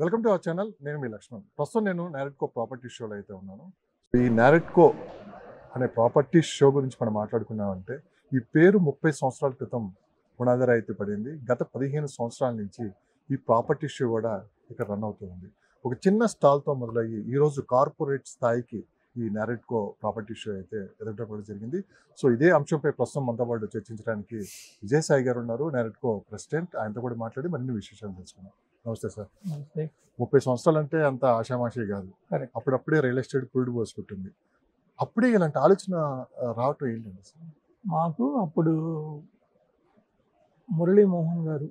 Welcome to our channel. నేను మీ లక్ష్మణ్. ప్రస్తుతం నేను నారెట్కో ప్రాపర్టీ షోలో అయితే ఉన్నాను. ఈ నారెట్కో అనే ప్రాపర్టీ షో గురించి మనం మాట్లాడుకున్నామంటే ఈ పేరు 30 సంవత్సరాల క్రితం పునాదిరాయి అయితే పడింది. గత 15 సంవత్సరాల నుంచి ఈ ప్రాపర్టీ షో కూడా ఇక్కడ రన్ అవుతూ ఉంది. ఒక చిన్న స్టాల్తో మొదలయ్యి ఈరోజు కార్పొరేట్ స్థాయికి ఈ నారెట్కో ప్రాపర్టీ షో అయితే ఎదగడం కూడా జరిగింది. సో ఇదే అంశంపై ప్రస్తుతం మనతో పాటు చర్చించడానికి విజయసాయి గారు ఉన్నారు, నారెట్కో ప్రెసిడెంట్. ఆయనతో కూడా మాట్లాడి మరిన్ని విశేషాలు తెలుసుకున్నాం. నమస్తే సార్. నమస్తే. 30 సంవత్సరాలు అంటే అంత ఆషామాషి కాదు. కరెక్ట్. అప్పుడప్పుడే రియల్ ఎస్టేట్ పురుడు పోసుకుంటుంది. అప్పుడే ఇలాంటి ఆలోచన రావటం ఏంటండి సార్? మాకు అప్పుడు మురళీమోహన్ గారు,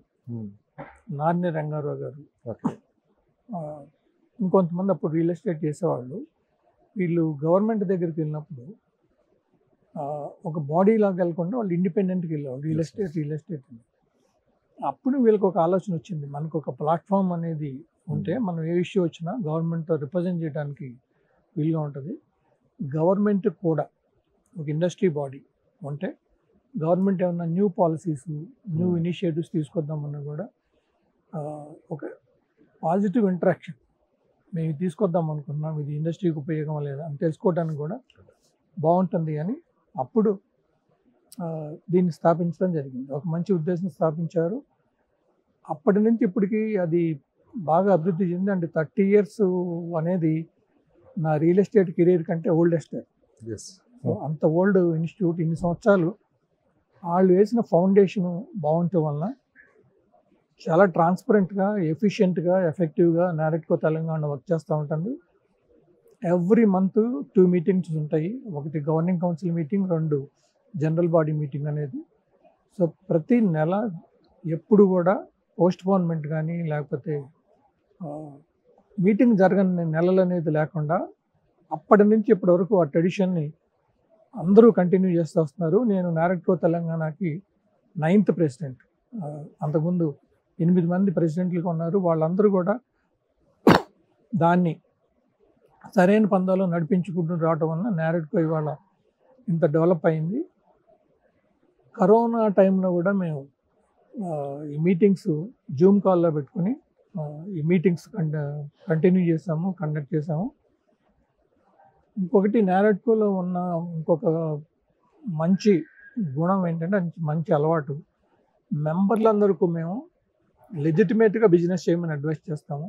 నార్ని రంగారావు గారు, ఓకే. ఇంకొంతమంది అప్పుడు రియల్ ఎస్టేట్ చేసేవాళ్ళు. వీళ్ళు గవర్నమెంట్ దగ్గరికి వెళ్ళినప్పుడు ఒక బాడీ లాగా వెళ్ళకుండా వాళ్ళు ఇండిపెండెంట్కి వెళ్ళేవాళ్ళు. రియల్ ఎస్టేట్ అని. అప్పుడు వీళ్ళకి ఒక ఆలోచన వచ్చింది, మనకు ఒక ప్లాట్ఫామ్ అనేది ఉంటే మనం ఏ ఇష్యూ వచ్చినా గవర్నమెంట్తో రిప్రజెంట్ చేయడానికి వీలుగా ఉంటుంది. గవర్నమెంట్ కూడా ఒక ఇండస్ట్రీ బాడీ ఉంటే గవర్నమెంట్ ఏమన్నా న్యూ పాలసీస్, న్యూ ఇనిషియేటివ్స్ తీసుకొద్దామన్నా కూడా ఒక పాజిటివ్ ఇంటరాక్షన్ మేము తీసుకొద్దాం అనుకున్నాం, ఇది ఇండస్ట్రీకి ఉపయోగం లేదా అని తెలుసుకోవడానికి కూడా బాగుంటుంది అని అప్పుడు దీన్ని స్థాపించడం జరిగింది. ఒక మంచి ఉద్దేశం స్థాపించారు. అప్పటి నుంచి ఇప్పటికీ అది బాగా అభివృద్ధి చెంది. అంటే 30 years అనేది నా రియల్ ఎస్టేట్ కెరీర్ కంటే ఓల్డెస్ట్. సో అంత ఓల్డ్ ఇన్స్టిట్యూట్. ఇన్ని సంవత్సరాలు వాళ్ళు వేసిన ఫౌండేషన్ బాగుండటం వలన చాలా ట్రాన్స్పరెంట్గా, ఎఫిషియెంట్గా, ఎఫెక్టివ్గా నారెట్కో తెలంగాణ వర్క్ చేస్తూ ఉంటుంది. ఎవ్రీ మంత్ 2 మీటింగ్స్ ఉంటాయి. ఒకటి governing council meeting, 2 general body meeting అనేది. సో ప్రతి నెల ఎప్పుడు కూడా పోస్ట్పోన్మెంట్ కానీ లేకపోతే మీటింగ్ జరగని నెలలు అనేది లేకుండా అప్పటి నుంచి ఇప్పటి వరకు ఆ ట్రెడిషన్ని అందరూ కంటిన్యూ చేస్తూ వస్తున్నారు. నేను నారెట్కో తెలంగాణకి 9th ప్రెసిడెంట్. అంతకుముందు 8 మంది ప్రెసిడెంట్లుగా ఉన్నారు. వాళ్ళందరూ కూడా దాన్ని సరైన పందాలో నడిపించుకుంటూ రావటం వలన నారెట్కో ఇవాళ ఇంత డెవలప్ అయింది. కరోనా టైంలో కూడా మేము ఈ మీటింగ్స్ జూమ్ కాల్లో పెట్టుకుని ఈ మీటింగ్స్ కంటిన్యూ చేసాము, కండక్ట్ చేసాము. ఇంకొకటి నారెట్కోలో ఉన్న ఇంకొక మంచి గుణం ఏంటంటే, మంచి అలవాటు, మెంబర్లందరికీ మేము లెజిటిమేట్గా బిజినెస్ చేయమని అడ్వైస్ చేస్తాము.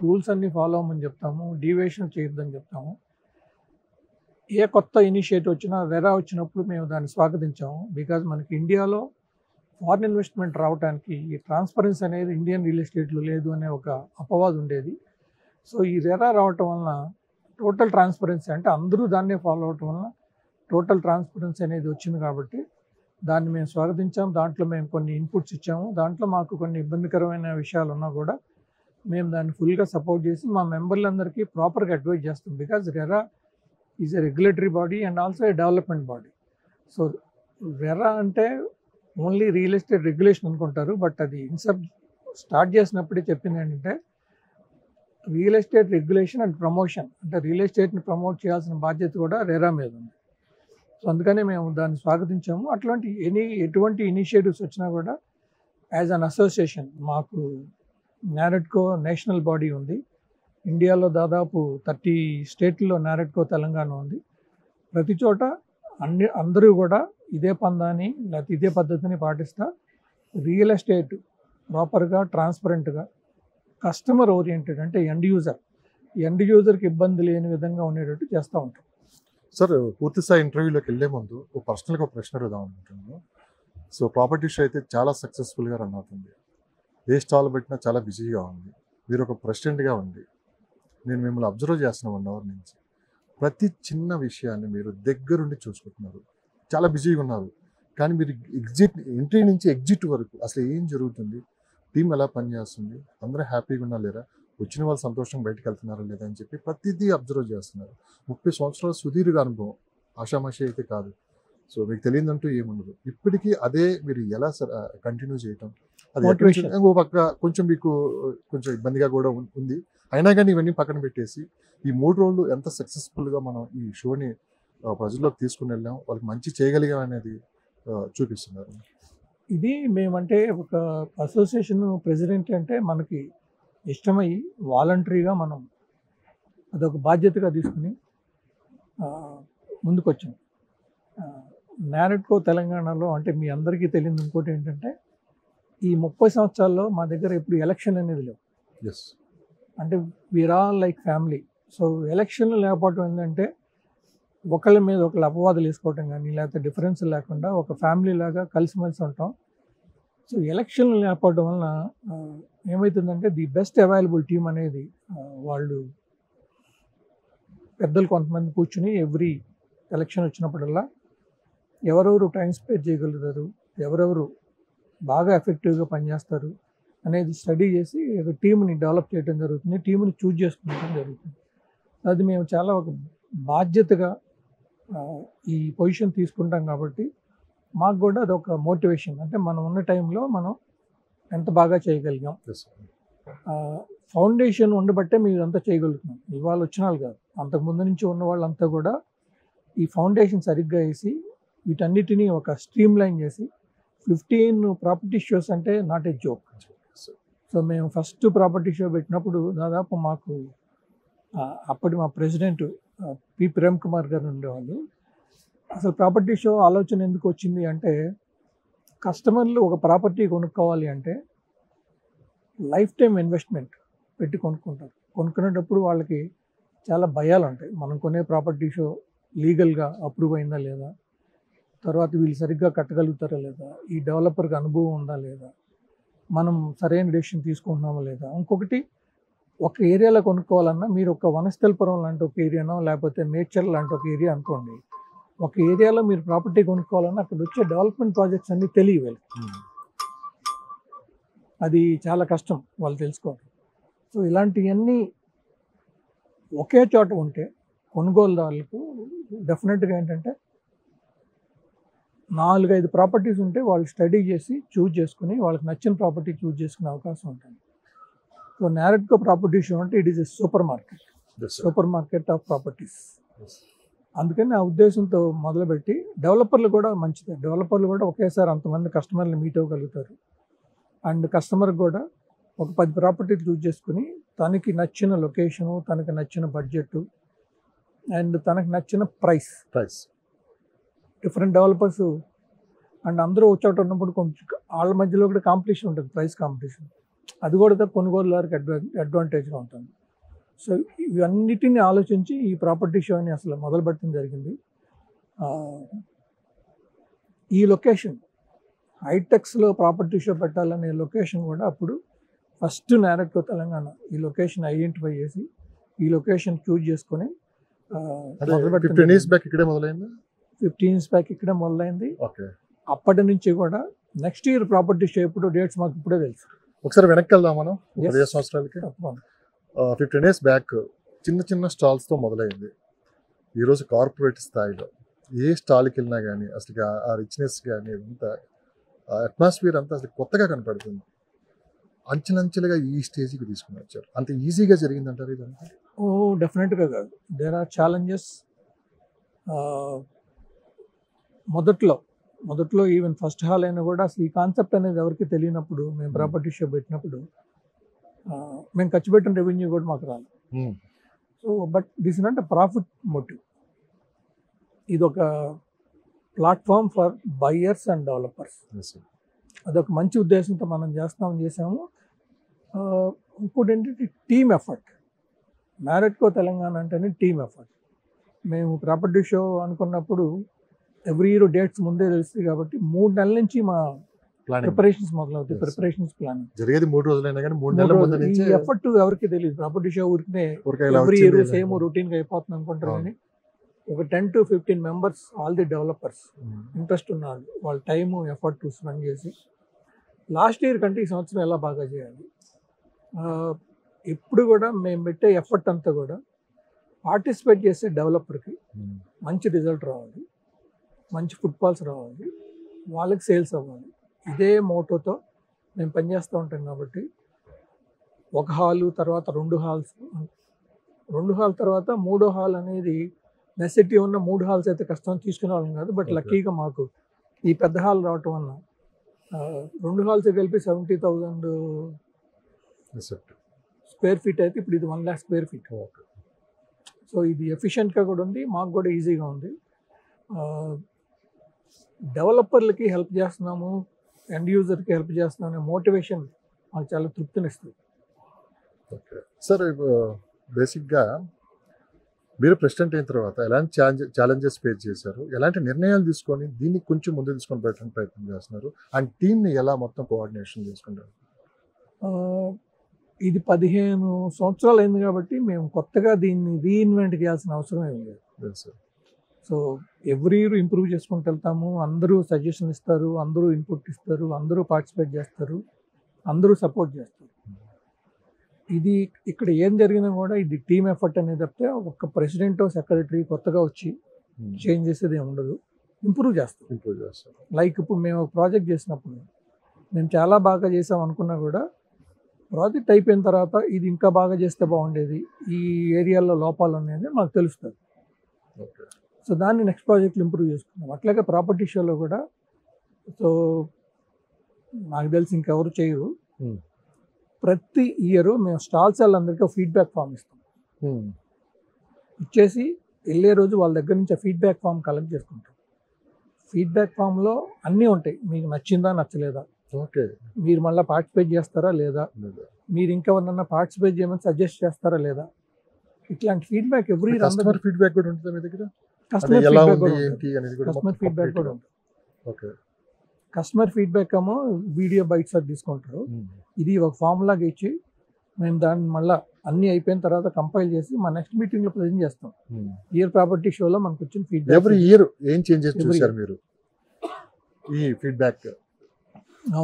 రూల్స్ అన్నీ ఫాలో అవ్వమని చెప్తాము, డీవియేషన్ చేయొద్దని చెప్తాము. ఏ కొత్త ఇనిషియేటివ్ వచ్చినా, రెరా వచ్చినప్పుడు మేము దాన్ని స్వాగతించాము. బికాజ్ మనకి ఇండియాలో ఫారిన్ ఇన్వెస్ట్మెంట్ రావడానికి ఈ ట్రాన్స్పరెన్సీ అనేది ఇండియన్ రియల్ ఎస్టేట్లో లేదు అనే ఒక అపవాదు ఉండేది. సో ఈ రెరా రావటం వలన టోటల్ ట్రాన్స్పరెన్సీ, అంటే అందరూ దాన్నే ఫాలో అవటం వలన టోటల్ ట్రాన్స్పరెన్సీ అనేది వచ్చింది. కాబట్టి దాన్ని మేము స్వాగతించాము. దాంట్లో మేము కొన్ని ఇన్పుట్స్ ఇచ్చాము. దాంట్లో మాకు కొన్ని ఇబ్బందికరమైన విషయాలు ఉన్నా కూడా మేము దాన్ని ఫుల్గా సపోర్ట్ చేసి మా మెంబర్లందరికీ ప్రాపర్గా అడ్వైజ్ చేస్తాం. Because RERA is a regulatory body and also a development body. So RERA అంటే ఓన్లీ రియల్ ఎస్టేట్ రెగ్యులేషన్ అనుకుంటారు, బట్ అది స్టార్ట్ చేసినప్పుడే చెప్పింది ఏంటంటే real estate regulation and promotion. అంటే రియల్ ఎస్టేట్ని ప్రమోట్ చేయాల్సిన బాధ్యత కూడా రెరా మీద ఉంది. సో అందుకనే మేము దాన్ని స్వాగతించాము. అట్లాంటి ఎటువంటి ఇనిషియేటివ్స్ వచ్చినా కూడా యాజ్ అన్ అసోసియేషన్, మాకు నారెట్కో నేషనల్ బాడీ ఉంది. ఇండియాలో దాదాపు 30 స్టేట్లలో నారెట్కో తెలంగాణ ఉంది. ప్రతి చోట అందరూ కూడా ఇదే పందాన్ని లేకపోతే ఇదే పద్ధతిని పాటిస్తా రియల్ ఎస్టేట్ ప్రాపర్గా, ట్రాన్స్పరెంట్గా, కస్టమర్ ఓరియంటెడ్, అంటే ఎండ్ యూజర్కి ఇబ్బంది లేని విధంగా ఉండేటట్టు చేస్తూ ఉంటాం. సార్, పూర్తిస్థాయి ఇంటర్వ్యూలోకి వెళ్ళే ముందు పర్సనల్గా ఒక ప్రశ్న అడుగుదాం అనుకుంటున్నాను. సో ప్రాపర్టీ షో అయితే చాలా సక్సెస్ఫుల్గా రన్ అవుతుంది. ఏ స్టాల్ పెట్టినా చాలా బిజీగా ఉంది. మీరు ఒక ప్రెసిడెంట్గా ఉంది. నేను మిమ్మల్ని అబ్జర్వ్ చేస్తున్న 1 hour నుంచి ప్రతి చిన్న విషయాన్ని మీరు దగ్గరుండి చూసుకుంటున్నారు. చాలా బిజీగా ఉన్నారు. కానీ మీరు ఎంట్రీ నుంచి ఎగ్జిట్ వరకు అసలు ఏం జరుగుతుంది, టీం ఎలా పనిచేస్తుంది, అందరూ హ్యాపీగా ఉన్నా లేదా, వచ్చిన వాళ్ళు సంతోషంగా బయటకు వెళ్తున్నారా లేదా అని చెప్పి ప్రతిదీ అబ్జర్వ్ చేస్తున్నారు. 30 సంవత్సరాల సుదీర్ఘ అనుభవం, ఆషామాషి అయితే కాదు. సో మీకు తెలియదంటూ ఏముండదు. ఇప్పటికీ అదే మీరు ఎలా కంటిన్యూ చేయటం, అది ఇంకో పక్క కొంచెం మీకు కొంచెం ఇబ్బందిగా కూడా ఉంది. అయినా కానీ ఇవన్నీ పక్కన పెట్టేసి ఈ 3 రోజులు ఎంత సక్సెస్ఫుల్గా మనం ఈ షోని ప్రజల్లోకి తీసుకుని వెళ్ళాం, వాళ్ళకి మంచి చేయగలిగాం అనేది చూపిస్తున్నారు. ఇది మేమంటే ఒక అసోసియేషన్ ప్రెసిడెంట్ అంటే మనకి ఇష్టమై వాలంటరీగా మనం అదొక బాధ్యతగా తీసుకుని ముందుకొచ్చాం. నారెడ్కో తెలంగాణలో అంటే మీ అందరికీ తెలియదు ఇంకోటి ఏంటంటే ఈ 30 సంవత్సరాల్లో మా దగ్గర ఇప్పుడు ఎలక్షన్ అనేది లేవు. ఎస్. అంటే we are all like family. So ఎలక్షన్లు లేకపోవడం ఏంటంటే ఒకళ్ళ మీద ఒకళ్ళు అపవాదులు వేసుకోవటం కానీ లేకపోతే డిఫరెన్స్ లేకుండా ఒక ఫ్యామిలీ లాగా కలిసిమెలిసి ఉంటాం. సో ఎలక్షన్లు లేకపోవడం వలన ఏమవుతుందంటే ది బెస్ట్ అవైలబుల్ టీమ్ అనేది వాళ్ళు పెద్దలు కొంతమంది కూర్చుని ఎవ్రీ ఎలక్షన్ వచ్చినప్పుడల్లా ఎవరెవరు టైం స్పెండ్ చేయగలుగుతారు, ఎవరెవరు బాగా ఎఫెక్టివ్గా పనిచేస్తారు అనేది స్టడీ చేసి ఒక టీంని డెవలప్ చేయడం జరుగుతుంది, టీంని చూజ్ చేసుకోవడం జరుగుతుంది. అది మేము చాలా ఒక బాధ్యతగా ఈ పొజిషన్ తీసుకుంటాం కాబట్టి మాకు కూడా అదొక మోటివేషన్. అంటే మనం ఉన్న టైంలో మనం ఎంత బాగా చేయగలిగాం. ఫౌండేషన్ ఉండబట్టే మేము ఇదంతా చేయగలుగుతున్నాం. ఇవాళ వచ్చిన వాళ్ళు కాదు, అంతకుముందు నుంచి ఉన్న వాళ్ళంతా కూడా ఈ ఫౌండేషన్ సరిగ్గా వేసి వీటన్నిటినీ ఒక స్ట్రీమ్ లైన్ చేసి 15 ప్రాపర్టీ షోస్ అంటే నాట్ ఏ జోక్. సో మేము ఫస్ట్ ప్రాపర్టీ షో పెట్టినప్పుడు దాదాపు మాకు అప్పటి మా ప్రెసిడెంట్ పి ప్రేమ్ కుమార్ గారు ఉండేవాళ్ళు. అసలు ప్రాపర్టీ షో ఆలోచన ఎందుకు వచ్చింది అంటే కస్టమర్లు ఒక ప్రాపర్టీ కొనుక్కోవాలి అంటే లైఫ్ టైం ఇన్వెస్ట్మెంట్ పెట్టి కొనుక్కుంటారు. కొనుక్కునేటప్పుడు వాళ్ళకి చాలా భయాలు ఉంటాయి. మనం కొనే ప్రాపర్టీ షో లీగల్గా అప్రూవ్ అయిందా లేదా, తర్వాత వీళ్ళు సరిగ్గా కట్టగలుగుతారా లేదా, ఈ డెవలపర్కి అనుభవం ఉందా లేదా, మనం సరైన డెసిషన్ తీసుకుంటున్నామా లేదా. ఇంకొకటి ఒక ఏరియాలో కొనుక్కోవాలన్నా మీరు ఒక వనస్థలపురం లాంటి ఒక ఏరియానో లేకపోతే నేచర్ లాంటి ఒక ఏరియా అనుకోండి, ఒక ఏరియాలో మీరు ప్రాపర్టీ కొనుక్కోవాలన్నా అక్కడ వచ్చే డెవలప్మెంట్ ప్రాజెక్ట్స్ అన్నీ తెలియవాలి. అది చాలా కష్టం వాళ్ళు తెలుసుకోవాలి. సో ఇలాంటివన్నీ ఒకే చోట ఉంటే కొనుగోలుదారులకు డెఫినెట్గా ఏంటంటే 4-5 ప్రాపర్టీస్ ఉంటే వాళ్ళు స్టడీ చేసి చూజ్ చేసుకుని వాళ్ళకి నచ్చిన ప్రాపర్టీ చూజ్ చేసుకునే అవకాశం ఉంటుంది. సో నారెడ్కో ప్రాపర్టీ షో అంటే it is a super market of properties. అందుకని ఆ ఉద్దేశంతో మొదలుపెట్టి డెవలపర్లు కూడా మంచిదే. డెవలపర్లు కూడా ఒకేసారి అంతమంది కస్టమర్ని మీట్ అవ్వగలుగుతారు. అండ్ కస్టమర్కి కూడా ఒక 10 ప్రాపర్టీలు చూజ్ చేసుకుని తనకి నచ్చిన లొకేషను, తనకి నచ్చిన బడ్జెట్ అండ్ తనకి నచ్చిన ప్రైస్ డిఫరెంట్ డెవలపర్స్ అండ్ అందరూ వచ్చేట ఉన్నప్పుడు కొంచెం వాళ్ళ మధ్యలో కూడా కాంపిటీషన్ ఉంటుంది, ప్రైస్ కాంపిటీషన్. అది కూడా కొనుగోలుదారికి అడ్వాంటేజ్గా ఉంటుంది. సో ఇవన్నిటిని ఆలోచించి ఈ ప్రాపర్టీ షోని అసలు మొదలుపెట్టడం జరిగింది. ఈ లొకేషన్ హైటెక్స్లో ప్రాపర్టీ షో పెట్టాలనే లొకేషన్ కూడా అప్పుడు ఫస్ట్ నారెడ్కో తెలంగాణ ఈ లొకేషన్ ఐడెంటిఫై చేసి ఈ లొకేషన్ చూజ్ చేసుకొని 15 years బ్యాక్ ఇక్కడే మొదలైంది. అప్పటి నుంచి కూడా నెక్స్ట్ ఇయర్ ప్రాపర్టీ షో ఎప్పుడు డేట్స్ మాకు ఇప్పుడే తెలుసు. ఒకసారి వెనక్కి వెళ్దాం మనం 15 సంవత్సరాలకి. 15 years బ్యాక్ చిన్న చిన్న స్టాల్స్తో మొదలైంది. ఈరోజు కార్పొరేట్ స్థాయిలో ఏ స్టాల్కి వెళ్ళినా కానీ అసలు ఆ రిచ్నెస్ కానీ అంతా అట్మాస్ఫియర్ అంతా అసలు కొత్తగా కనపడుతుంది. అంచెలంచెలుగా ఈ స్టేజ్కి తీసుకుని వచ్చారు. అంత ఈజీగా జరిగిందంటారు ఇదంతా? డెఫినెట్గా కాదు. There are challenges. మొదట్లో ఈవెన్ ఫస్ట్ హాల్ అయినా కూడా అసలు ఈ కాన్సెప్ట్ అనేది ఎవరికి తెలియనప్పుడు మేము ప్రాపర్టీ షో పెట్టినప్పుడు మేము ఖర్చు పెట్టిన రెవెన్యూ కూడా మాకు రాలేదు. So but this not a profit motive. ఇది ఒక platform for buyers and developers. అదొక మంచి ఉద్దేశంతో మనం చేసాము. ఇంకోటి ఏంటంటే టీమ్ ఎఫర్ట్. నారెడ్కో తెలంగాణ అంటేనే టీమ్ ఎఫర్ట్. మేము ప్రాపర్టీ షో అనుకున్నప్పుడు ఎవ్రీ ఇయర్ డేట్స్ ముందే తెలుస్తుంది కాబట్టి 3 నెలల నుంచి మా ప్రిపరేషన్స్ మొదలవుతాయి. ప్రిపరేషన్స్ ప్లానింగ్ జరిగేది 3 రోజులైనా కానీ 3 నెలల ముందు నుంచి ఈ ఎఫర్ట్ ఎవరికి తెలియదు. ప్రాపర్టీ షో ఊరికే ఎవ్రీ ఇయర్ సేమ్ రొటీన్గా అయిపోతుంది అనుకుంటారు. కానీ ఒక 10 to 15 members all the developers interest ఉన్నారు. వాళ్ళ టైము ఎఫర్ట్ స్పెండ్ చేసి లాస్ట్ ఇయర్ కంటే ఈ సంవత్సరం ఎలా బాగా చేయాలి. ఇప్పుడు కూడా మేము పెట్టే ఎఫర్ట్ అంతా కూడా పార్టిసిపేట్ చేసే డెవలపర్కి మంచి రిజల్ట్ రావాలి, మంచి ఫుట్ఫాల్స్ రావాలి, వాళ్ళకి సేల్స్ అవ్వాలి. ఇదే మోటోతో మేము పనిచేస్తూ ఉంటాం. కాబట్టి ఒక హాలు తర్వాత 2 హాల్స్, 2 హాల్ తర్వాత 3వ హాల్ అనేది నెసెసిటీ ఉన్న 3 హాల్స్ అయితే కష్టం తీసుకునే వాళ్ళం కాదు. బట్ లక్కీగా మాకు ఈ పెద్ద హాల్ రావటం వల్ల 2 హాల్స్ కలిపి 70,000. స్క్వేర్ ఫీట్ అయితే ఇప్పుడు ఇది 1 lakh square feet. Okay. So ఇది ఎఫిషియెంట్గా కూడా ఉంది, మాకు కూడా ఈజీగా ఉంది. డెవలపర్లకి హెల్ప్ చేస్తున్నాము, ఎండ్ యూజర్కి హెల్ప్ చేస్తున్నాం అనే మోటివేషన్ మాకు చాలా తృప్తినిస్తుంది. ఓకే సార్, బేసిక్గా మీరు ప్రెసిడెంట్ అయిన తర్వాత ఎలాంటి ఛాలెంజెస్ ఫేస్ చేశారు, ఎలాంటి నిర్ణయాలు తీసుకొని దీన్ని కొంచెం ముందు తీసుకొని పెట్టడానికి ప్రయత్నం చేస్తున్నారు, అండ్ టీమ్ని ఎలా మొత్తం కోఆర్డినేషన్ చేసుకుంటారు? ఇది 15 సంవత్సరాలు అయింది కాబట్టి మేము కొత్తగా దీన్ని రీఇన్వెంట్ చేయాల్సిన అవసరం ఏం లేదు. సో ఎవ్రీ ఇయర్ ఇంప్రూవ్ చేసుకుంటూ వెళ్తాము, అందరూ సజెషన్ ఇస్తారు, అందరూ ఇన్పుట్ ఇస్తారు, అందరూ పార్టిసిపేట్ చేస్తారు, అందరూ సపోర్ట్ చేస్తారు. ఇది ఇక్కడ ఏం జరిగినా కూడా ఇది టీమ్ ఎఫర్ట్ అనేది తప్పితే ఒక ప్రెసిడెంట్ సెక్రటరీ కొత్తగా వచ్చి చేంజ్ చేసేది ఏమి ఉండదు, ఇంప్రూవ్ చేస్తాం. లైక్ ఇప్పుడు మేము ఒక ప్రాజెక్ట్ చేసినప్పుడు మేము చాలా బాగా చేసాం అనుకున్నా కూడా ప్రాజెక్ట్ అయిపోయిన తర్వాత ఇది ఇంకా బాగా చేస్తే బాగుండేది, ఈ ఏరియాలో లోపాలు అనేది మాకు తెలుస్తుంది. సో దాన్ని నెక్స్ట్ ప్రాజెక్ట్లో ఇంప్రూవ్ చేసుకున్నాం. అట్లాగే ప్రాపర్టీ షోలో కూడా సో నాకు తెలిసి ఇంకెవరు చేయరు, ప్రతి ఇయర్ మేము స్టాల్స్ వాళ్ళందరికీ ఫీడ్బ్యాక్ ఫామ్ ఇస్తాం. ఇచ్చేసి వెళ్ళే రోజు వాళ్ళ దగ్గర నుంచి ఆ ఫీడ్బ్యాక్ ఫామ్ కలెక్ట్ చేసుకుంటాం. ఫీడ్బ్యాక్ ఫామ్లో అన్నీ ఉంటాయి, మీకు నచ్చిందా నచ్చలేదా, ఓకే, మీరు మళ్ళీ పార్టిసిపేట్ చేస్తారా లేదా, మీరు ఇంకెవరన్నా పార్టిసిపేట్ చేయమని సజెస్ట్ చేస్తారా లేదా, ఇట్లాంటి ఫీడ్బ్యాక్ ఎవ్రీ కస్టమర్ ఫీడ్బ్యాక్ కూడా ఉంటుంది మీ దగ్గర. కస్టమర్ ఫీడ్బ్యాక్ కూడా ఉంటుంది. ఓకే, కస్టమర్ ఫీడ్బ్యాక్ ఏమో వీడియో బైట్స్ అది తీసుకుంటారు, ఇది ఒక ఫామ్ లాగా ఇచ్చి మేము దాన్ని మళ్ళీ అన్ని అయిపోయిన తర్వాత కంపైల్ చేసి మా నెక్స్ట్ మీటింగ్లో ప్రజెంట్ చేస్తాం. ఇయర్ ప్రాపర్టీ షోలో మనకు వచ్చిన ఫీడ్బ్యాక్ ఎవ్రీ ఇయర్ ఏం చేంజెస్ చూశారు మీరు ఈ ఫీడ్బ్యాక్?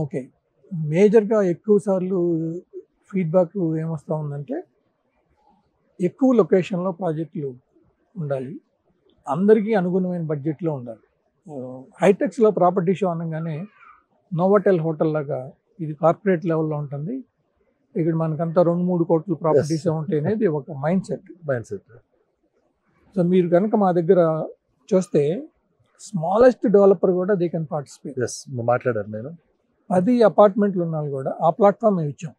ఓకే, మేజర్గా ఎక్కువ సార్లు ఫీడ్బ్యాక్ ఏమొస్తూ ఉందంటే ఎక్కువ లొకేషన్లో ప్రాజెక్టులు ఉండాలి, అందరికీ అనుగుణమైన బడ్జెట్లో ఉండాలి. హైటెక్స్లో ప్రాపర్టీ షో అనగానే నోవాటెల్ హోటల్ లాగా ఇది కార్పొరేట్ లెవెల్లో ఉంటుంది, ఇక్కడ మనకంతా 2-3 కోట్ల ప్రాపర్టీస్ ఉంటాయి అనేది ఒక మైండ్ సెట్. సో మీరు కనుక మా దగ్గర చూస్తే స్మాలెస్ట్ డెవలపర్ కూడా దే కెన్ పార్టిసిపేట్. మాట్లాడారు, నేను 10 అపార్ట్మెంట్లు ఉన్నాళ్ళు కూడా ఆ ప్లాట్ఫామ్ మేము ఇచ్చాం.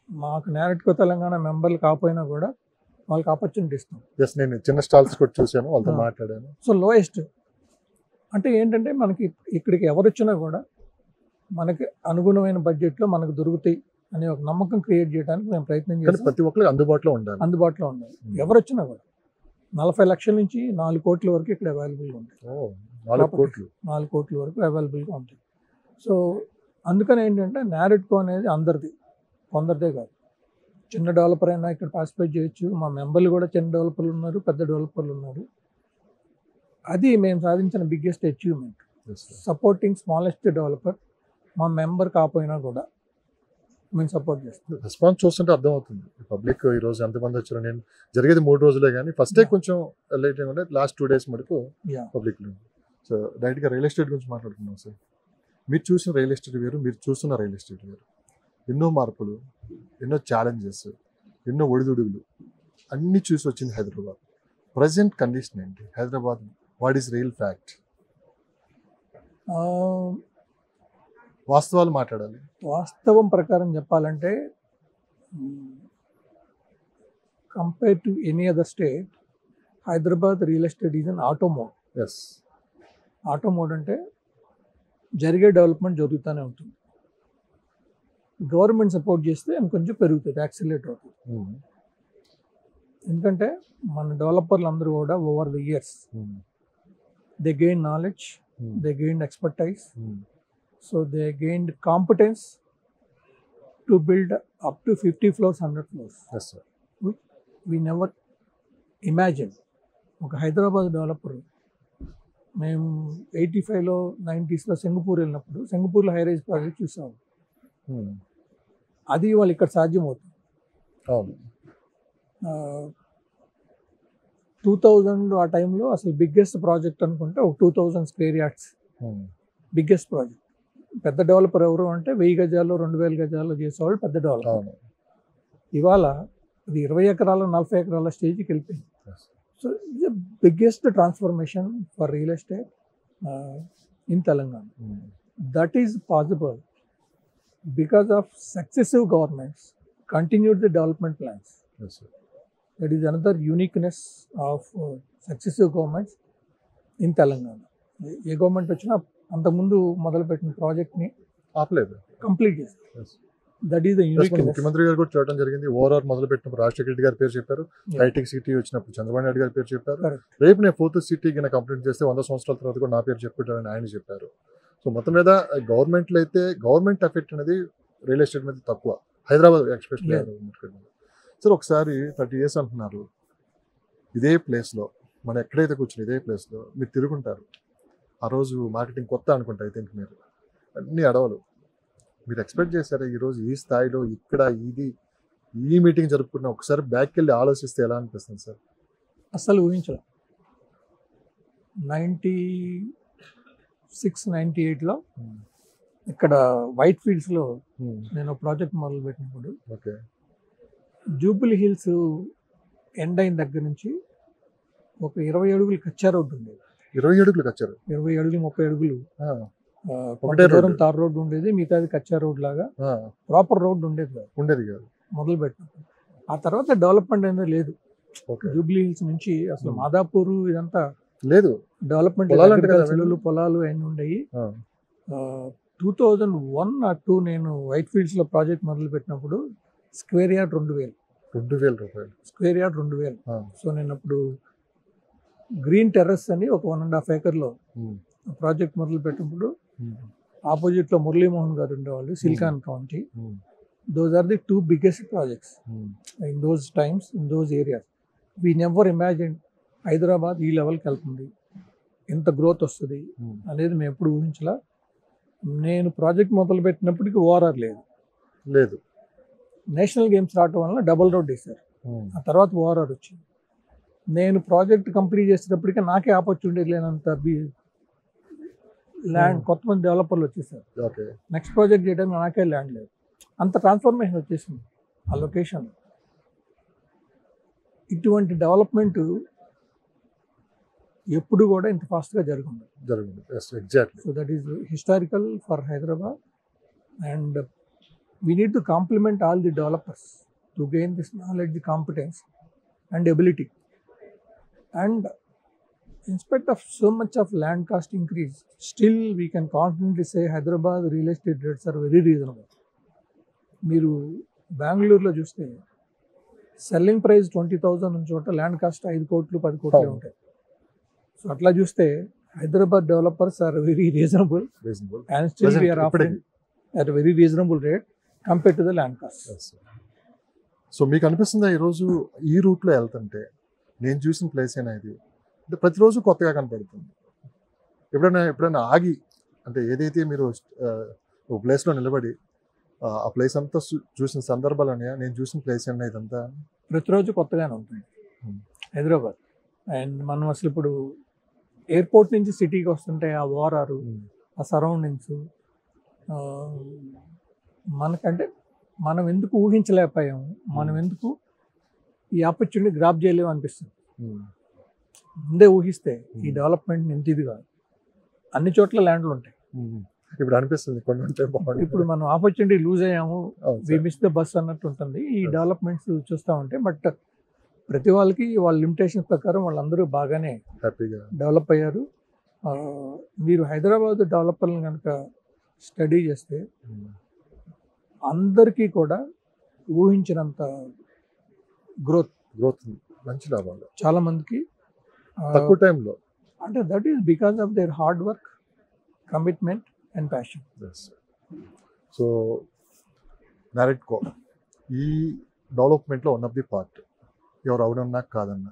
మాకు నేరెట్కో తెలంగాణ మెంబర్లు కాకపోయినా కూడా వాళ్ళకి ఆపర్చునిటీ ఇస్తాం. నేను చిన్న స్టాల్స్ కూడా చూశాను, వాళ్ళతో మాట్లాడాను. సో లోయెస్ట్ అంటే ఏంటంటే మనకి ఇక్కడికి ఎవరు వచ్చినా కూడా మనకి అనుగుణమైన బడ్జెట్లో మనకు దొరుకుతాయి అనే ఒక నమ్మకం క్రియేట్ చేయడానికి మేము ప్రయత్నం చేస్తాం. ప్రతి ఒక్కరికి అందుబాటులో ఉండాలి. ఎవరు వచ్చినా కూడా 40 లక్షల నుంచి 4 కోట్ల వరకు ఇక్కడ అవైలబుల్గా ఉంటాయి. 4 కోట్ల వరకు అవైలబుల్గా ఉంటాయి. సో అందుకని ఏంటంటే నేరెట్కో అనేది అందరిది, కొందరిదే కాదు. చిన్న డెవలపర్ అయినా ఇక్కడ పార్టిసిపేట్ చేయొచ్చు. మా మెంబర్లు కూడా చిన్న డెవలపర్లు ఉన్నారు, పెద్ద డెవలపర్లు ఉన్నారు. అది మేము సాధించిన biggest achievement, supporting smallest developer. మా మెంబర్ కాకపోయినా కూడా మేము సపోర్ట్ చేస్తాం. రెస్పాన్స్ చూస్తుంటే అర్థమవుతుంది పబ్లిక్ ఈరోజు ఎంతమంది వచ్చారు. నేను జరిగేది 3 రోజులే కానీ ఫస్ట్ డే కొంచెం లేట్ ఉండే, లాస్ట్ 2 days మటుకు పబ్లిక్. సో డైరెక్ట్గా రియల్ ఎస్టేట్ గురించి మాట్లాడుతున్నాం సార్. మీరు చూసిన రియల్ ఎస్టేట్ వేరు, మీరు చూస్తున్న రియల్ ఎస్టేట్ వేరు. ఎన్నో మార్పులు, ఎన్నో ఛాలెంజెస్, ఎన్నో ఒడిదుడుగులు అన్నీ చూసి వచ్చింది హైదరాబాద్. ప్రజెంట్ కండిషన్ ఏంటి Hyderabad? What is real fact? వాస్తవాలు మాట్లాడాలి. వాస్తవం ప్రకారం చెప్పాలంటే compare to any other state, Hyderabad real estate is an auto mode. Auto mode అంటే జరిగే డెవలప్మెంట్ జరుగుతూనే ఉంటుంది. గవర్నమెంట్ సపోర్ట్ చేస్తే కొంచెం పెరుగుతుంది, యాక్సిలరేట్ అవుతుంది. ఎందుకంటే మన డెవలపర్లు అందరూ కూడా over the years they gain knowledge, they gain expertise, so they gained competence to build up to 50 floors, 100 floors. We never imagine. ఒక హైదరాబాద్ డెవలపర్ మేము 85లో 90sలో సింగపూర్ వెళ్ళినప్పుడు సింగపూర్లో హైరైజ్ ప్రాజెక్ట్ చూసాము. అది వాళ్ళు ఇక్కడ సాధ్యమవుతుంది. 2000 ఆ టైంలో అసలు బిగ్గెస్ట్ ప్రాజెక్ట్ అనుకుంటే ఒక 2000 square yards బిగ్గెస్ట్ ప్రాజెక్ట్. పెద్ద డెవలపర్ ఎవరు అంటే 1000 గజాలు 2000 గజాలు చేసేవాళ్ళు పెద్ద డెవలపర్. ఇవాళ అది 20 ఎకరాల 40 ఎకరాల స్టేజ్కి వెళ్ళిపోయింది. సో ఇది biggest transformation for real estate in Telangana. That is possible because of successive governments continued the development plans. Yes, sir. That is another uniqueness of successive governments in Telangana. A government వచ్చినా అంతకుముందు మొదలుపెట్టిన ప్రాజెక్ట్ని ఆపలేదు. Complete చేస్తారు. Yes. That is the Yes, మన uniqueness. ముఖ్యమంత్రి గారు కూడా చూడడం జరిగింది. ఓఆర్ఆర్ మొదలు పెట్టినప్పుడు రాజశేఖర రెడ్డి గారి పేరు చెప్పారు. హైటెక్ సిటీ వచ్చినప్పుడు చంద్రబాబు నాయుడు గారి పేరు చెప్పారు. Correct. రేపు నేను 4th సిటీ కింద కంప్లీట్ చేస్తే 100 సంవత్సరాల తర్వాత కూడా నా పేరు చెప్పుకుంటారని ఆయన చెప్పారు. సో మొత్తం మీద గవర్నమెంట్లో అయితే గవర్నమెంట్ ఎఫెక్ట్ అనేది రియల్ ఎస్టేట్ మీద తక్కువ, హైదరాబాద్ ఎక్స్పెషల్లీ. సార్ ఒకసారి 30 years అంటున్నారు, ఇదే ప్లేస్లో మనం ఎక్కడైతే కూర్చుని ఇదే ప్లేస్లో మీరు తిరుగుంటారు. ఆ రోజు మార్కెటింగ్ కొత్త అనుకుంటా, ఐ థింక్ మీరు అన్ని అడవలు మీరు ఎక్స్పెక్ట్ చేశారా ఈరోజు ఈ స్థాయిలో ఇక్కడ ఈ మీటింగ్ జరుపుకున్న ఒకసారి బ్యాక్కి వెళ్ళి ఆలోచిస్తే ఎలా అనిపిస్తుంది సార్? అస్సలు ఊహించలే. 96-98లో ఇక్కడ వైట్ ఫీల్డ్స్లో నేను ప్రాజెక్ట్ మొదలు పెట్టినప్పుడు ఓకే, జూబిలీ హిల్స్ ఎండ్ అయిన దగ్గర నుంచి ఒక 20 అడుగులు కచ్చా రోడ్డు ఉండేది. 20 అడుగులకు వచ్చారు. 20 అడుగులు 30 అడుగులు ఒకటే దూరం రోడ్డు. తార్ రోడ్డు ఉండేది, మిగతాది కచ్చా రోడ్ లాగా ప్రాపర్ రోడ్డు ఉండేది కాదు ఉండేది కాదు. మొదలు పెట్టినప్పుడు. ఆ తర్వాత డెవలప్మెంట్ అనేది లేదు. ఓకే, జూబ్లీ హిల్స్ నుంచి అసలు Hmm. మాదాపూర్ ఇదంతా లేదు, డెవలప్మెంట్ పొలాలు అంటే కదా అగ్రికల్చరల్ పొలాలు అన్నీ ఉండేవి. 2001 or 2 నేను వైట్ ఫీల్డ్స్ లో ప్రాజెక్ట్ మొదలు పెట్టినప్పుడు స్క్వేర్ యార్డ్ 2000 రూపాయలు. Square yard 2000. ఆ, సో నేను అప్పుడు గ్రీన్ టెర్రస్ అని ఒక 1.5 acre లో ఉమ్, ప్రాజెక్ట్ మొదలు పెట్టినప్పుడు ఉమ్, ఆపోజిట్ లో మురళీమోహన్ గారు ఉండేవాళ్ళు, Silicon County. Um, those are the 2 biggest projects um, in those times, in those areas. We never imagined Hyderabad ఈ లెవెల్కి వెళ్తుంది, ఎంత గ్రోత్ వస్తుంది ఉమ్, అనేది మేము ఎప్పుడు ఊహించలా. నేను ప్రాజెక్ట్ మొదలు పెట్టినప్పటికీ ఓఆర్ఆర్ లేదు. లేదు. నేషనల్ గేమ్స్ రావటం వల్ల డబుల్ రోడ్ వేశారు. ఉమ్, ఆ తర్వాత ఓఆర్ఆర్ వచ్చింది. నేను ప్రాజెక్ట్ కంప్లీట్ చేసేటప్పటికీ నాకే ఆపర్చునిటీ లేనంత ల్యాండ్ కొత్త మంది డెవలపర్లు వచ్చేసారు. ఓకే, నెక్స్ట్ ప్రాజెక్ట్ చేయడానికి నాకే ల్యాండ్ లేదు. అంత ట్రాన్స్ఫర్మేషన్ వచ్చేసింది ఆ లొకేషన్. ఇటువంటి డెవలప్మెంట్ ఎప్పుడు కూడా ఇంత ఫాస్ట్గా జరుగుతుంది. జరిగింది. Exactly. So that is historical for Hyderabad, and we need to complement all the developers to gain this knowledge, competence and ability. And in spite of so much of land cost increase, still we can confidently say Hyderabad real estate rates are very reasonable. మీరు బెంగళూరులో చూస్తే selling price 20,000 ఉన్న చోట land cost 5 కోట్లు 10 కోట్లే ఉంటాయి. So అట్లా చూస్తే Hyderabad developers are very reasonable and still we are offering at very reasonable rate compare to the land cost. So మీకు అనిపిస్తుందా ఈరోజు ఈ రూట్లో వెళ్తుంటే నేను చూసిన ప్లేస్ అయినా ఇది అంటే ప్రతిరోజు కొత్తగా కనపడుతుంది? ఎప్పుడైనా ఆగి అంటే ఏదైతే మీరు ఒక ప్లేస్లో నిలబడి ఆ ప్లేస్ అంతా చూసిన సందర్భాలు ఉన్నాయా? నేను చూసిన ప్లేస్ అన్నా ఇదంతా ప్రతిరోజు కొత్తగానే ఉంటుంది Hmm. హైదరాబాద్. అండ్ మనం అసలు ఇప్పుడు ఎయిర్పోర్ట్ నుంచి సిటీకి వస్తుంటే ఆ ఓఆర్ఆర్, ఆ సరౌండింగ్స్ మనకంటే మనం ఎందుకు ఊహించలేకపోయాము, మనం ఎందుకు ఈ ఆపర్చునిటీ గ్రాప్ చేయలేము అనిపిస్తుంది. ముందే ఊహిస్తే ఈ డెవలప్మెంట్ ఎంత ఇది కాదు. అన్ని చోట్ల ల్యాండ్లు ఉంటాయి. ఇప్పుడు అనిపిస్తుంది కొన్ని ఉంటే బాగుంటుంది. ఇప్పుడు మనం ఆపర్చునిటీ లూజ్ అయ్యాము, అవును వి సార్. మిస్ ద బస్ అన్నట్టు ఉంటుంది ఈ డెవలప్మెంట్స్ చూస్తూ ఉంటే. బట్ ప్రతి వాళ్ళకి వాళ్ళ లిమిటేషన్స్ ప్రకారం వాళ్ళందరూ బాగానే హ్యాపీగా డెవలప్ అయ్యారు. మీరు హైదరాబాద్ డెవలపర్లను కనుక స్టడీ చేస్తే అందరికీ కూడా ఊహించినంత గ్రోత్ మంచి లాభాలు చాలా మందికి. తక్కువ టైంలో. అంటే that is because of their hard work, commitment and passion. So NAREDCO ఈ డెవలప్మెంట్లో వన్ ఆఫ్ ది పార్ట్, ఎవరు అవునన్నా కాదన్నా,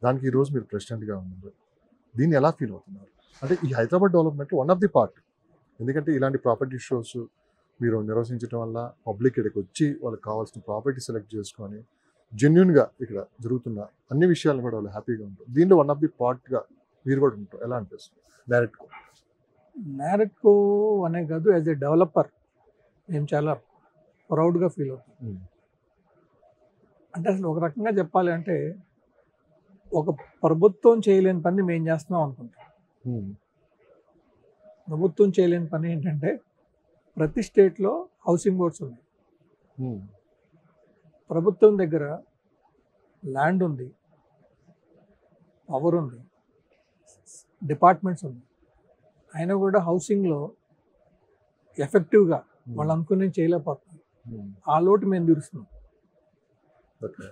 దానికి ఈరోజు మీరు ప్రెసిడెంట్గా ఉన్నారు. దీన్ని ఎలా ఫీల్ అవుతున్నారు? అంటే ఈ హైదరాబాద్ డెవలప్మెంట్లో వన్ ఆఫ్ ది పార్ట్, ఎందుకంటే ఇలాంటి ప్రాపర్టీ షోస్ మీరు నిర్వహించడం వల్ల పబ్లిక్ ఇక్కడికి వచ్చి వాళ్ళకి కావాల్సిన ప్రాపర్టీ సెలెక్ట్ చేసుకొని జెన్యున్గా ఇక్కడ జరుగుతున్న అన్ని విషయాలను కూడా వాళ్ళు హ్యాపీగా ఉంటారు. దీనిలో వన్ ఆఫ్ ది పార్ట్గా మీరు కూడా ఉంటారు. ఎలా అనిపిస్తుంది నారెట్కో అనే కాదు, యాజ్ ఎ డెవలపర్ మేము చాలా ప్రౌడ్గా ఫీల్ అవుతాం. అంటే అసలు ఒక రకంగా చెప్పాలి అంటే ఒక ప్రభుత్వం చేయలేని పని మేము చేస్తున్నాం అనుకుంటాం. ప్రభుత్వం చేయలేని పని ఏంటంటే ప్రతి స్టేట్లో హౌసింగ్ బోర్డ్స్ ఉన్నాయి. ప్రభుత్వం దగ్గర ల్యాండ్ ఉంది, పవర్ ఉంది, డిపార్ట్మెంట్స్ ఉంది, అయినా కూడా హౌసింగ్లో ఎఫెక్టివ్గా వాళ్ళు అనుకుని చేయలేకపోతున్నారు. ఆ లోటు మేము తీరుస్తున్నాం. ఓకే.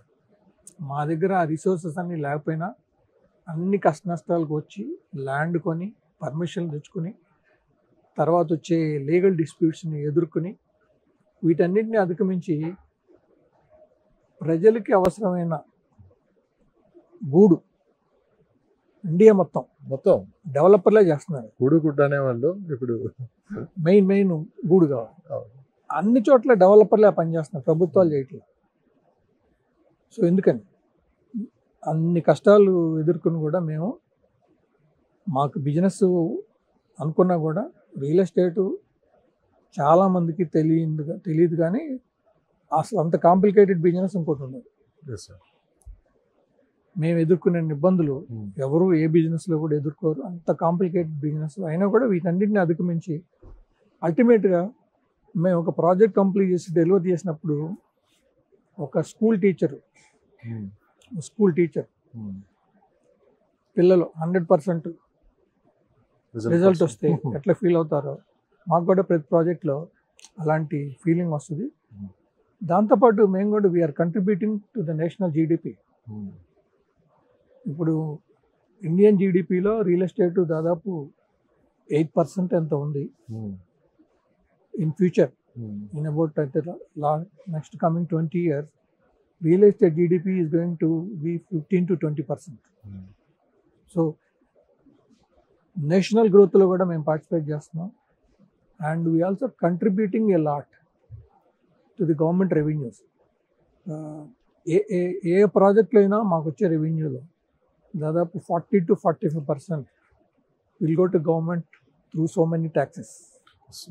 మా దగ్గర ఆ రిసోర్సెస్ అన్నీ లేకపోయినా అన్ని కష్ట నష్టాలకు వచ్చి ల్యాండ్ కొని పర్మిషన్లు తెచ్చుకొని తర్వాత వచ్చే లీగల్ డిస్ప్యూట్స్ని ఎదుర్కొని వీటన్నిటిని అధిగమించి ప్రజలకి అవసరమైన గూడు ఇండియా మొత్తం డెవలపర్లే చేస్తున్నారు. గూడు గుడ్డ అనేవాళ్ళు ఇప్పుడు మెయిన్ గూడు కావాలి. అన్ని చోట్ల డెవలపర్లే పనిచేస్తున్నారు, ప్రభుత్వాలు చేయట్లేదు. సో ఎందుకని అన్ని కష్టాలు ఎదుర్కొని కూడా మేము మాకు బిజినెస్ అనుకున్నా కూడా రియల్ ఎస్టేటు చాలామందికి తెలియదు కానీ అసలు అంత కాంప్లికేటెడ్ బిజినెస్ ఇంకోటి ఉండదు. మేము ఎదుర్కొనే ఇబ్బందులు ఎవరు ఏ బిజినెస్లో కూడా ఎదుర్కోరు. అంత కాంప్లికేటెడ్ బిజినెస్ అయినా కూడా వీటన్నిటిని అధిగమించి అల్టిమేట్గా మేము ఒక ప్రాజెక్ట్ కంప్లీట్ చేసి డెలివరీ చేసినప్పుడు ఒక స్కూల్ టీచర్ పిల్లలు 100% రిజల్ట్ వస్తే ఎట్లా ఫీల్ అవుతారో మాకు కూడా ప్రతి ప్రాజెక్ట్లో అలాంటి ఫీలింగ్ వస్తుంది. దాంతోపాటు మేము కూడా we are contributing to the national GDP. ఇప్పుడు ఇండియన్ జీడిపిలో రియల్ ఎస్టేట్ దాదాపు 8% ఎంత ఉంది. In future in about next coming 20 years real estate GDP is going to be 15 to 20%. So national గ్రోత్లో కూడా మేము పార్టిసిపేట్ చేస్తున్నాం. And we also contributing a lot to the government revenues. ఏ ప్రాజెక్ట్లో అయినా మాకు వచ్చే రెవెన్యూలో దాదాపు 40 to 45% will go to government through so many taxes.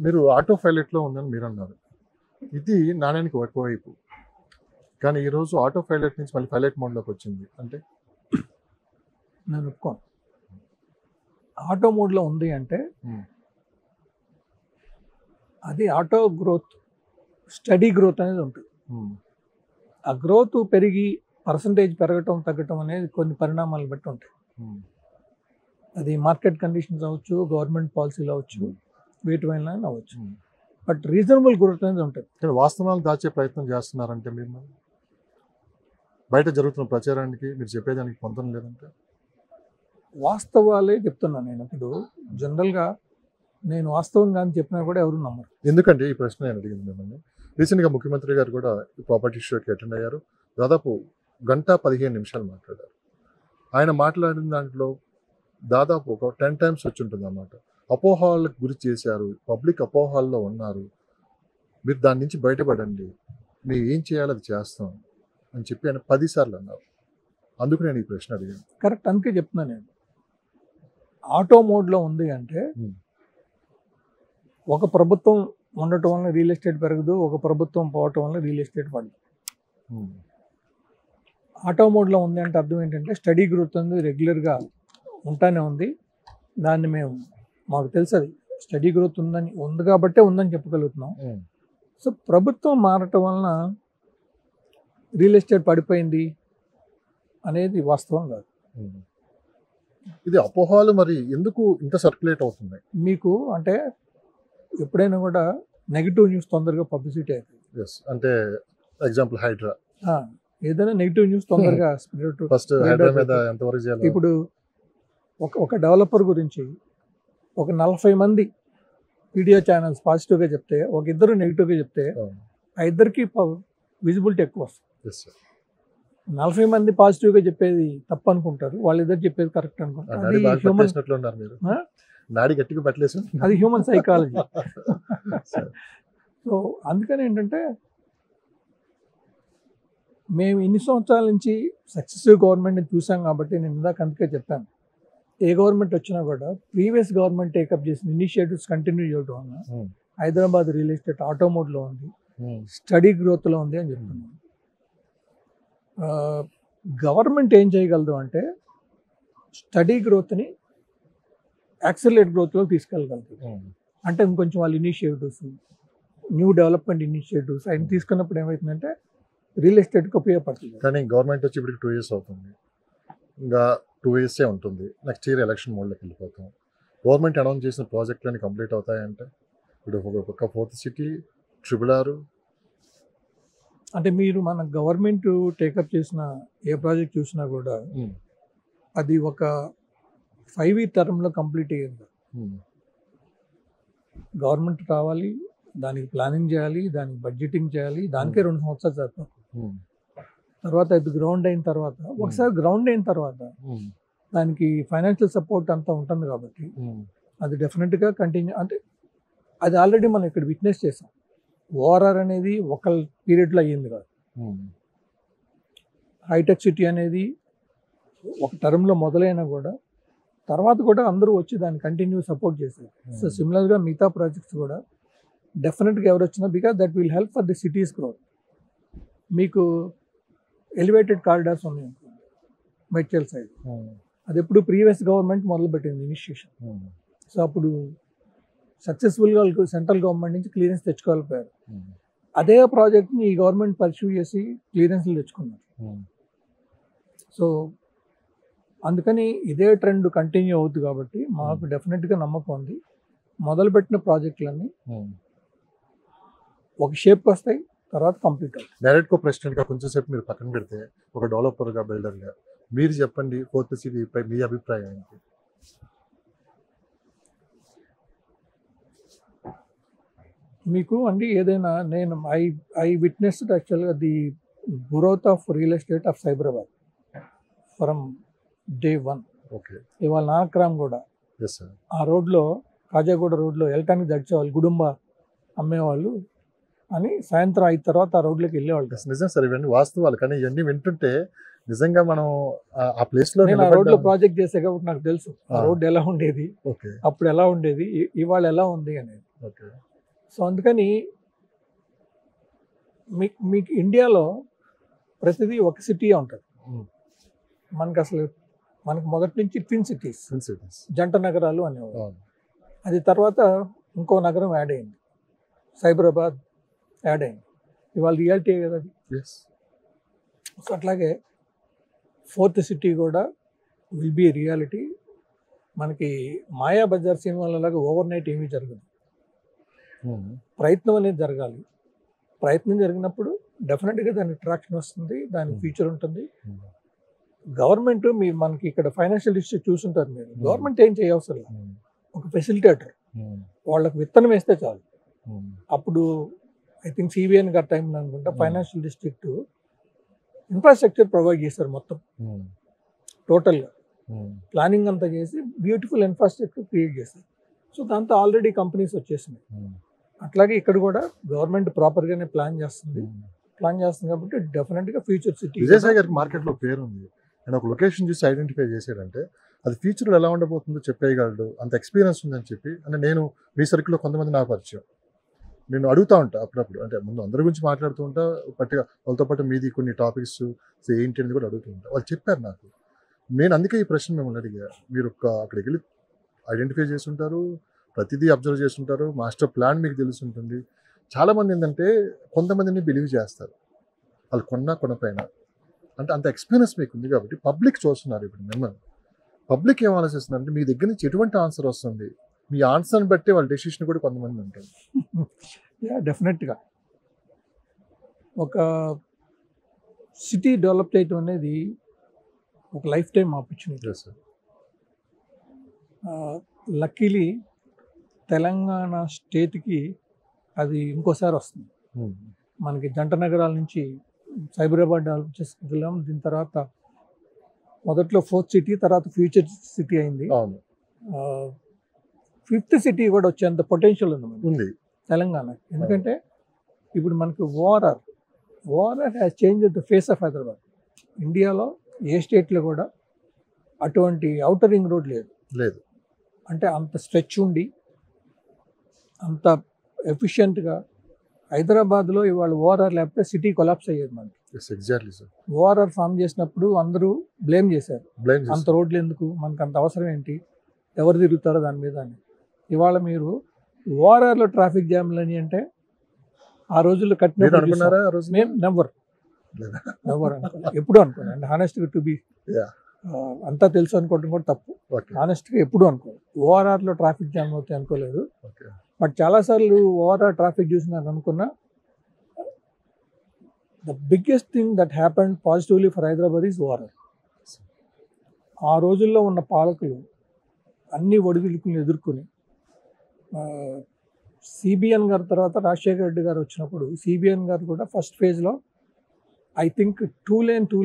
మీరు ఆటో పైలట్లో ఉందని మీరు అన్నారు. ఇది నాణ్యానికి ఒకవైపు, కానీ ఈరోజు ఆటో పైలట్ నుంచి మళ్ళీ పైలట్ మోడ్లోకి వచ్చింది అంటే నేను ఒప్పుకోను. ఆటో మోడ్లో ఉంది అంటే అది ఆటో గ్రోత్, స్టడీ గ్రోత్ అనేది ఉంటుంది. ఆ గ్రోత్ పెరిగి పర్సంటేజ్ పెరగటం తగ్గటం అనేది కొన్ని పరిణామాలు బట్టి ఉంటాయి. అది మార్కెట్ కండిషన్స్ అవ్వచ్చు, గవర్నమెంట్ పాలసీలు అవ్వచ్చు, వీటి వల్ల అవ్వచ్చు. బట్ రీజనబుల్ గ్రోత్ అనేది ఉంటుంది. కానీ వాస్తవాలు దాచే ప్రయత్నం చేస్తున్నారంటే మీరు బయట జరుగుతున్న ప్రచారానికి మీరు చెప్పేదానికి పొందడం లేదంటే వాస్తవాలే చెప్తున్నాను నేను. ఇప్పుడు జనరల్గా నేను వాస్తవంగా అని చెప్పినా కూడా ఎవరు నమ్మరు. ఎందుకంటే ఈ ప్రశ్న నేను అడిగింది మిమ్మల్ని. రీసెంట్గా ముఖ్యమంత్రి గారు కూడా ఈ ప్రాపర్టీ షోకి అటెండ్ అయ్యారు. దాదాపు 1:15 మాట్లాడారు. ఆయన మాట్లాడిన దాంట్లో దాదాపు ఒక 10 times వచ్చి ఉంటుంది అన్నమాట. అపోహాలకు గురి చేశారు, పబ్లిక్ అపోహాల్లో ఉన్నారు, మీరు దాని నుంచి బయటపడండి, మీరు ఏం చేయాలో అది చేస్తాం అని చెప్పి ఆయన 10 సార్లు అన్నారు. అందుకు నేను ఈ ప్రశ్న అడిగాను. కరెక్ట్, అందుకే చెప్తున్నా నేను. ఆటో మోడ్లో ఉంది అంటే ఒక ప్రభుత్వం ఉండటం వల్ల రియల్ ఎస్టేట్ పెరగదు, ఒక ప్రభుత్వం పోవటం వల్ల రియల్ ఎస్టేట్ పడదు. ఆటో మోడ్లో ఉంది అంటే అర్థం ఏంటంటే స్టడీ గ్రోత్ అనేది రెగ్యులర్గా ఉంటానే ఉంది. దాన్ని మాకు తెలుసు అది స్టడీ గ్రోత్ ఉంది కాబట్టే ఉందని చెప్పగలుగుతున్నాం. సో ప్రభుత్వం మారటం వలన రియల్ ఎస్టేట్ పడిపోయింది అనేది వాస్తవం కాదు. ఇది అపోహాలు మరి ఎందుకు ఇంత సర్క్యులేట్ అవుతున్నాయి? మీకు అంటే ఎప్పుడైనా కూడా నెగిటివ్ న్యూస్ తొందరగా పబ్లిసిటీ అవుతుంది. అంటే ఎగ్జాంపుల్ హైడ్రా, ఏదైనా నెగిటివ్ న్యూస్ తొందరగా స్ప్రెడ్. ఫస్ట్ హైడ్రా మీద ఎంతవరకు చేయాలి? ఇప్పుడు ఒక డెవలపర్ గురించి ఒక 40 మంది వీడియో ఛానల్స్ పాజిటివ్గా చెప్తే, ఒక ఇద్దరు నెగిటివ్గా చెప్తే ఆ ఇద్దరికి విజిబిలిటీ ఎక్కువ వస్తుంది. 40 మంది పాజిటివ్గా చెప్పేది తప్పు అనుకుంటారు, వాళ్ళిద్దరు చెప్పేది కరెక్ట్ అనుకుంటారు. అది హ్యూమన్ సైకాలజీ. సో అందుకని ఏంటంటే మేము ఇన్ని సంవత్సరాల నుంచి సక్సెసివ్ గవర్నమెంట్ని చూసాం కాబట్టి నేను ఇందాక అందుకే చెప్పాను, ఏ గవర్నమెంట్ వచ్చినా కూడా ప్రీవియస్ గవర్నమెంట్ టేకప్ చేసిన ఇనిషియేటివ్స్ కంటిన్యూ చేయడం వల్ల హైదరాబాద్ రియల్ ఎస్టేట్ ఆటో మోడ్లో ఉంది, స్టడీ గ్రోత్లో ఉంది అని చెప్తున్నాను. గవర్నమెంట్ ఏం చేయగలదు అంటే స్టడీ గ్రోత్ని యాక్సిలరేట్ గ్రోత్లో తీసుకెళ్ళగలదు. అంటే ఇంకొంచెం వాళ్ళ ఇనిషియేటివ్స్, న్యూ డెవలప్మెంట్ ఇనిషియేటివ్స్ ఆయన తీసుకున్నప్పుడు ఏమవుతుందంటే రియల్ ఎస్టేట్కి ఉపయోగపడుతుంది. కానీ గవర్నమెంట్ వచ్చి ఇప్పుడు 2 years అవుతుంది, ఇంకా 2 years ఉంటుంది. నెక్స్ట్ ఇయర్ ఎలక్షన్ మోడ్లోకి వెళ్ళిపోతాం. గవర్నమెంట్ అనౌన్స్ చేసిన ప్రాజెక్టులన్నీ కంప్లీట్ అవుతాయంటే ఇప్పుడు ఒక 4th సిటీ, RRR. అంటే మీరు మన గవర్నమెంట్ టేకప్ చేసిన ఏ ప్రాజెక్ట్ చూసినా కూడా అది ఒక 5-year టర్మ్లో కంప్లీట్ అయ్యింది. గవర్నమెంట్ రావాలి, దానికి ప్లానింగ్ చేయాలి, దానికి బడ్జెటింగ్ చేయాలి, దానికే 2 సంవత్సరాలు సరిపోతుంది. తర్వాత అది గ్రౌండ్ అయిన తర్వాత, ఒకసారి గ్రౌండ్ అయిన తర్వాత దానికి ఫైనాన్షియల్ సపోర్ట్ అంతా ఉంటుంది కాబట్టి అది డెఫినెట్గా కంటిన్యూ. అంటే అది ఆల్రెడీ మనం ఇక్కడ విట్నెస్ చేసాం. ఓఆర్ఆర్ అనేది ఒక పీరియడ్లో అయ్యింది కాదు. హైటెక్ సిటీ అనేది ఒక టర్మ్లో మొదలైనా కూడా తర్వాత కూడా అందరూ వచ్చి దాన్ని కంటిన్యూ సపోర్ట్ చేశారు. సో సిమిలర్గా మిగతా ప్రాజెక్ట్స్ కూడా డెఫినెట్గా ఎవరు వచ్చినా, because that will help for the cities growth. మీకు ఎలివేటెడ్ కారిడార్స్ ఉన్నాయి మెడ్చల్ సైడ్, అది ఎప్పుడు ప్రీవియస్ గవర్నమెంట్ మొదలుపెట్టింది ఇనిషియేషన్. సో అప్పుడు సక్సెస్ఫుల్గా వాళ్ళకి సెంట్రల్ గవర్నమెంట్ నుంచి క్లియరెన్స్ తెచ్చుకోలేకపోయారు. అదే ప్రాజెక్ట్ని ఈ గవర్నమెంట్ పర్స్యూ చేసి క్లియరెన్స్లు తెచ్చుకున్నారు. సో అందుకని ఇదే ట్రెండ్ కంటిన్యూ అవుతుంది కాబట్టి మాకు డెఫినెట్గా నమ్మకం ఉంది. మొదలుపెట్టిన ప్రాజెక్టులన్నీ ఒక షేప్కి వస్తాయి, తర్వాత కంప్లీట్ అవుతాయి. డైరెక్ట్గా ప్రెసిడెంట్గా కొంచెం సేపు మీరు పక్కన పెడితే, ఒక డెవలపర్గా, బిల్డర్గా మీరు చెప్పండి 4th సిటీపై మీ అభిప్రాయం ఏంటి? మీకు అండి ఏదైనా నేను ఐ విట్నెస్డ్ యాక్చువల్గా the growth of real estate of Cyberabad from day 1. Okay. ఇవాళ నానక్రామ్ కూడా ఎస్ సార్, ఆ రోడ్లో, కాజాగూడ రోడ్లో వెళ్ళటానికి దడిచేవాళ్ళు, గుడుంబ అమ్మేవాళ్ళు అని సాయంత్రం 5 తర్వాత ఆ రోడ్లోకి వెళ్ళేవాళ్ళు. నిజం సార్, ఇవన్నీ వాస్తవాలు. కానీ ఇవన్నీ వింటుంటే నిజంగా మనం ఆ ప్లేస్లో నేను ఆ రోడ్లో ప్రాజెక్ట్ చేసే కాబట్టి నాకు తెలుసు ఆ రోడ్డు ఎలా ఉండేది, అప్పుడు ఎలా ఉండేది, ఇవాళ ఎలా ఉంది అనేది. ఓకే. సో అందుకని మీకు ఇండియాలో ప్రతిదీ ఒక సిటీ ఉంటుంది. మనకు మొదటి నుంచి ట్విన్ సిటీస్, జంట నగరాలు అనేవారు. అది తర్వాత ఇంకో నగరం యాడ్ అయింది, సైబరాబాద్ యాడ్ అయింది. ఇవాళ రియాలిటీ కదా అది. సో అట్లాగే 4th సిటీ కూడా విల్ బి రియాలిటీ. మనకి మాయా బజార్ సినిమాలలాగా ఓవర్ నైట్ ఏమీ జరగదు. ప్రయత్నం అనేది జరగాలి. ప్రయత్నం జరిగినప్పుడు డెఫినెట్గా దానికి ట్రాక్షన్ వస్తుంది, దానికి ఫ్యూచర్ ఉంటుంది. గవర్నమెంట్ మనకి ఇక్కడ ఫైనాన్షియల్ డిస్ట్రిక్ట్ చూసుంటారు మీరు. గవర్నమెంట్ ఏం చేయవసరం లేదు, ఒక ఫెసిలిటేటర్ వాళ్ళకి విత్తనం వేస్తే చాలు. అప్పుడు ఐ థింక్ సిబిఎన్ గారి టైంలో అనుకుంటా ఫైనాన్షియల్ డిస్ట్రిక్ట్ ఇన్ఫ్రాస్ట్రక్చర్ ప్రొవైడ్ చేస్తారు మొత్తం టోటల్గా. ప్లానింగ్ అంతా చేసి బ్యూటిఫుల్ ఇన్ఫ్రాస్ట్రక్చర్ క్రియేట్ చేస్తారు. సో దాంతో ఆల్రెడీ కంపెనీస్ వచ్చేసినాయి. అట్లాగే ఇక్కడ కూడా గవర్నమెంట్ ప్రాపర్గానే ప్లాన్ చేస్తుంది కాబట్టి డెఫినెట్గా ఫ్యూచర్ సిటీ. విజయసాయి గారికి మార్కెట్లో పేరు ఉంది. నేను ఒక లొకేషన్ చూసి ఐడెంటిఫై చేసాడంటే అది ఫ్యూచర్లో ఎలా ఉండబోతుందో చెప్పేయగలడు, అంత ఎక్స్పీరియన్స్ ఉందని చెప్పి. అంటే నేను మీ సర్కిల్లో కొంతమంది నా పరిచయం, నేను అడుగుతూ ఉంటా అప్పుడప్పుడు. అంటే ముందు అందరి గురించి మాట్లాడుతూ ఉంటా, పట్టిగా వాళ్ళతో పాటు మీది కొన్ని టాపిక్స్ ఏంటి అనేది కూడా అడుగుతూ ఉంటా. వాళ్ళు చెప్పారు నాకు. నేను అందుకే ఈ ప్రశ్న మిమ్మల్ని అడిగా. మీరు అక్కడికి వెళ్ళి ఐడెంటిఫై చేసి ఉంటారు, ప్రతిదీ అబ్జర్వ్ చేస్తుంటారు, మాస్టర్ ప్లాన్ మీకు తెలిసి ఉంటుంది. చాలామంది ఏంటంటే కొంతమందిని బిలీవ్ చేస్తారు వాళ్ళు కొనపైన. అంటే అంత ఎక్స్పీరియన్స్ మీకు ఉంది కాబట్టి పబ్లిక్ చూస్తున్నారు. ఇప్పుడు మిమ్మల్ని పబ్లిక్ ఏం ఆలోచిస్తున్నారు అంటే మీ దగ్గర నుంచి ఎటువంటి ఆన్సర్ వస్తుంది, మీ ఆన్సర్ని బట్టి వాళ్ళ డెసిషన్ కూడా కొంతమంది ఉంటుంది. డెఫినెట్గా ఒక సిటీ డెవలప్ చేయటం అనేది ఒక life time opportunity. Luckily Telangana స్టేట్కి అది ఇంకోసారి వస్తుంది. మనకి జంట నగరాల నుంచి సైబరాబాద్ డెవలప్ చేసుకెళ్ళాం. దీని తర్వాత మొదట్లో 4th సిటీ, తర్వాత ఫ్యూచర్ సిటీ అయింది. 5th సిటీ కూడా వచ్చేంత పొటెన్షియల్ ఉంది తెలంగాణ. ఎందుకంటే ఇప్పుడు మనకి ORR has change the face of Hyderabad. ఇండియాలో ఏ స్టేట్లో కూడా అటువంటి ఔటర్ రింగ్ రోడ్ లేదు. అంటే అంత స్ట్రెచ్ ఉండి అంత ఎఫిషియెంట్గా హైదరాబాద్లో ఇవాళ ఓఆర్ఆర్ లేకపోతే సిటీ కొలాప్స్ అయ్యేది మనకి. Exactly sir. ఓఆర్ఆర్ ఫామ్ చేసినప్పుడు అందరూ బ్లేమ్ చేశారు, అంత రోడ్లు ఎందుకు, మనకు అంత అవసరం ఏంటి, ఎవరు తిరుగుతారో దాని మీద అని. ఇవాళ మీరు ఓఆర్ఆర్లో ట్రాఫిక్ జామ్లు అని అంటే ఆ రోజుల్లో కట్టిన నెవర్ లేదా? ఎవరు అనుకోలేదు, ఎప్పుడు అనుకోలేదు. అండ్ హానెస్ట్గా టు బి Yeah. అంతా తెలుసు అనుకోవడం కూడా తప్పు. ఓకే. హానెస్ట్గా ఎప్పుడు అనుకోలేదు. ఓఆర్ఆర్లో ట్రాఫిక్ జామ్ అవుతాయి అనుకోలేదు. ఓకే. బట్ చాలాసార్లు ఓఆర్ఆర్ ట్రాఫిక్ చూసి నేను అనుకున్నా the biggest thing that happened positively for Hyderabad is ORR. ఆ రోజుల్లో ఉన్న పాలకులు అన్ని ఒడిదుడుకులను ఎదుర్కొని సిబిఎన్ గారి తర్వాత రాజశేఖర రెడ్డి గారు వచ్చినప్పుడు సిబిఎన్ గారు కూడా ఫస్ట్ ఫేజ్లో ఐ థింక్ 2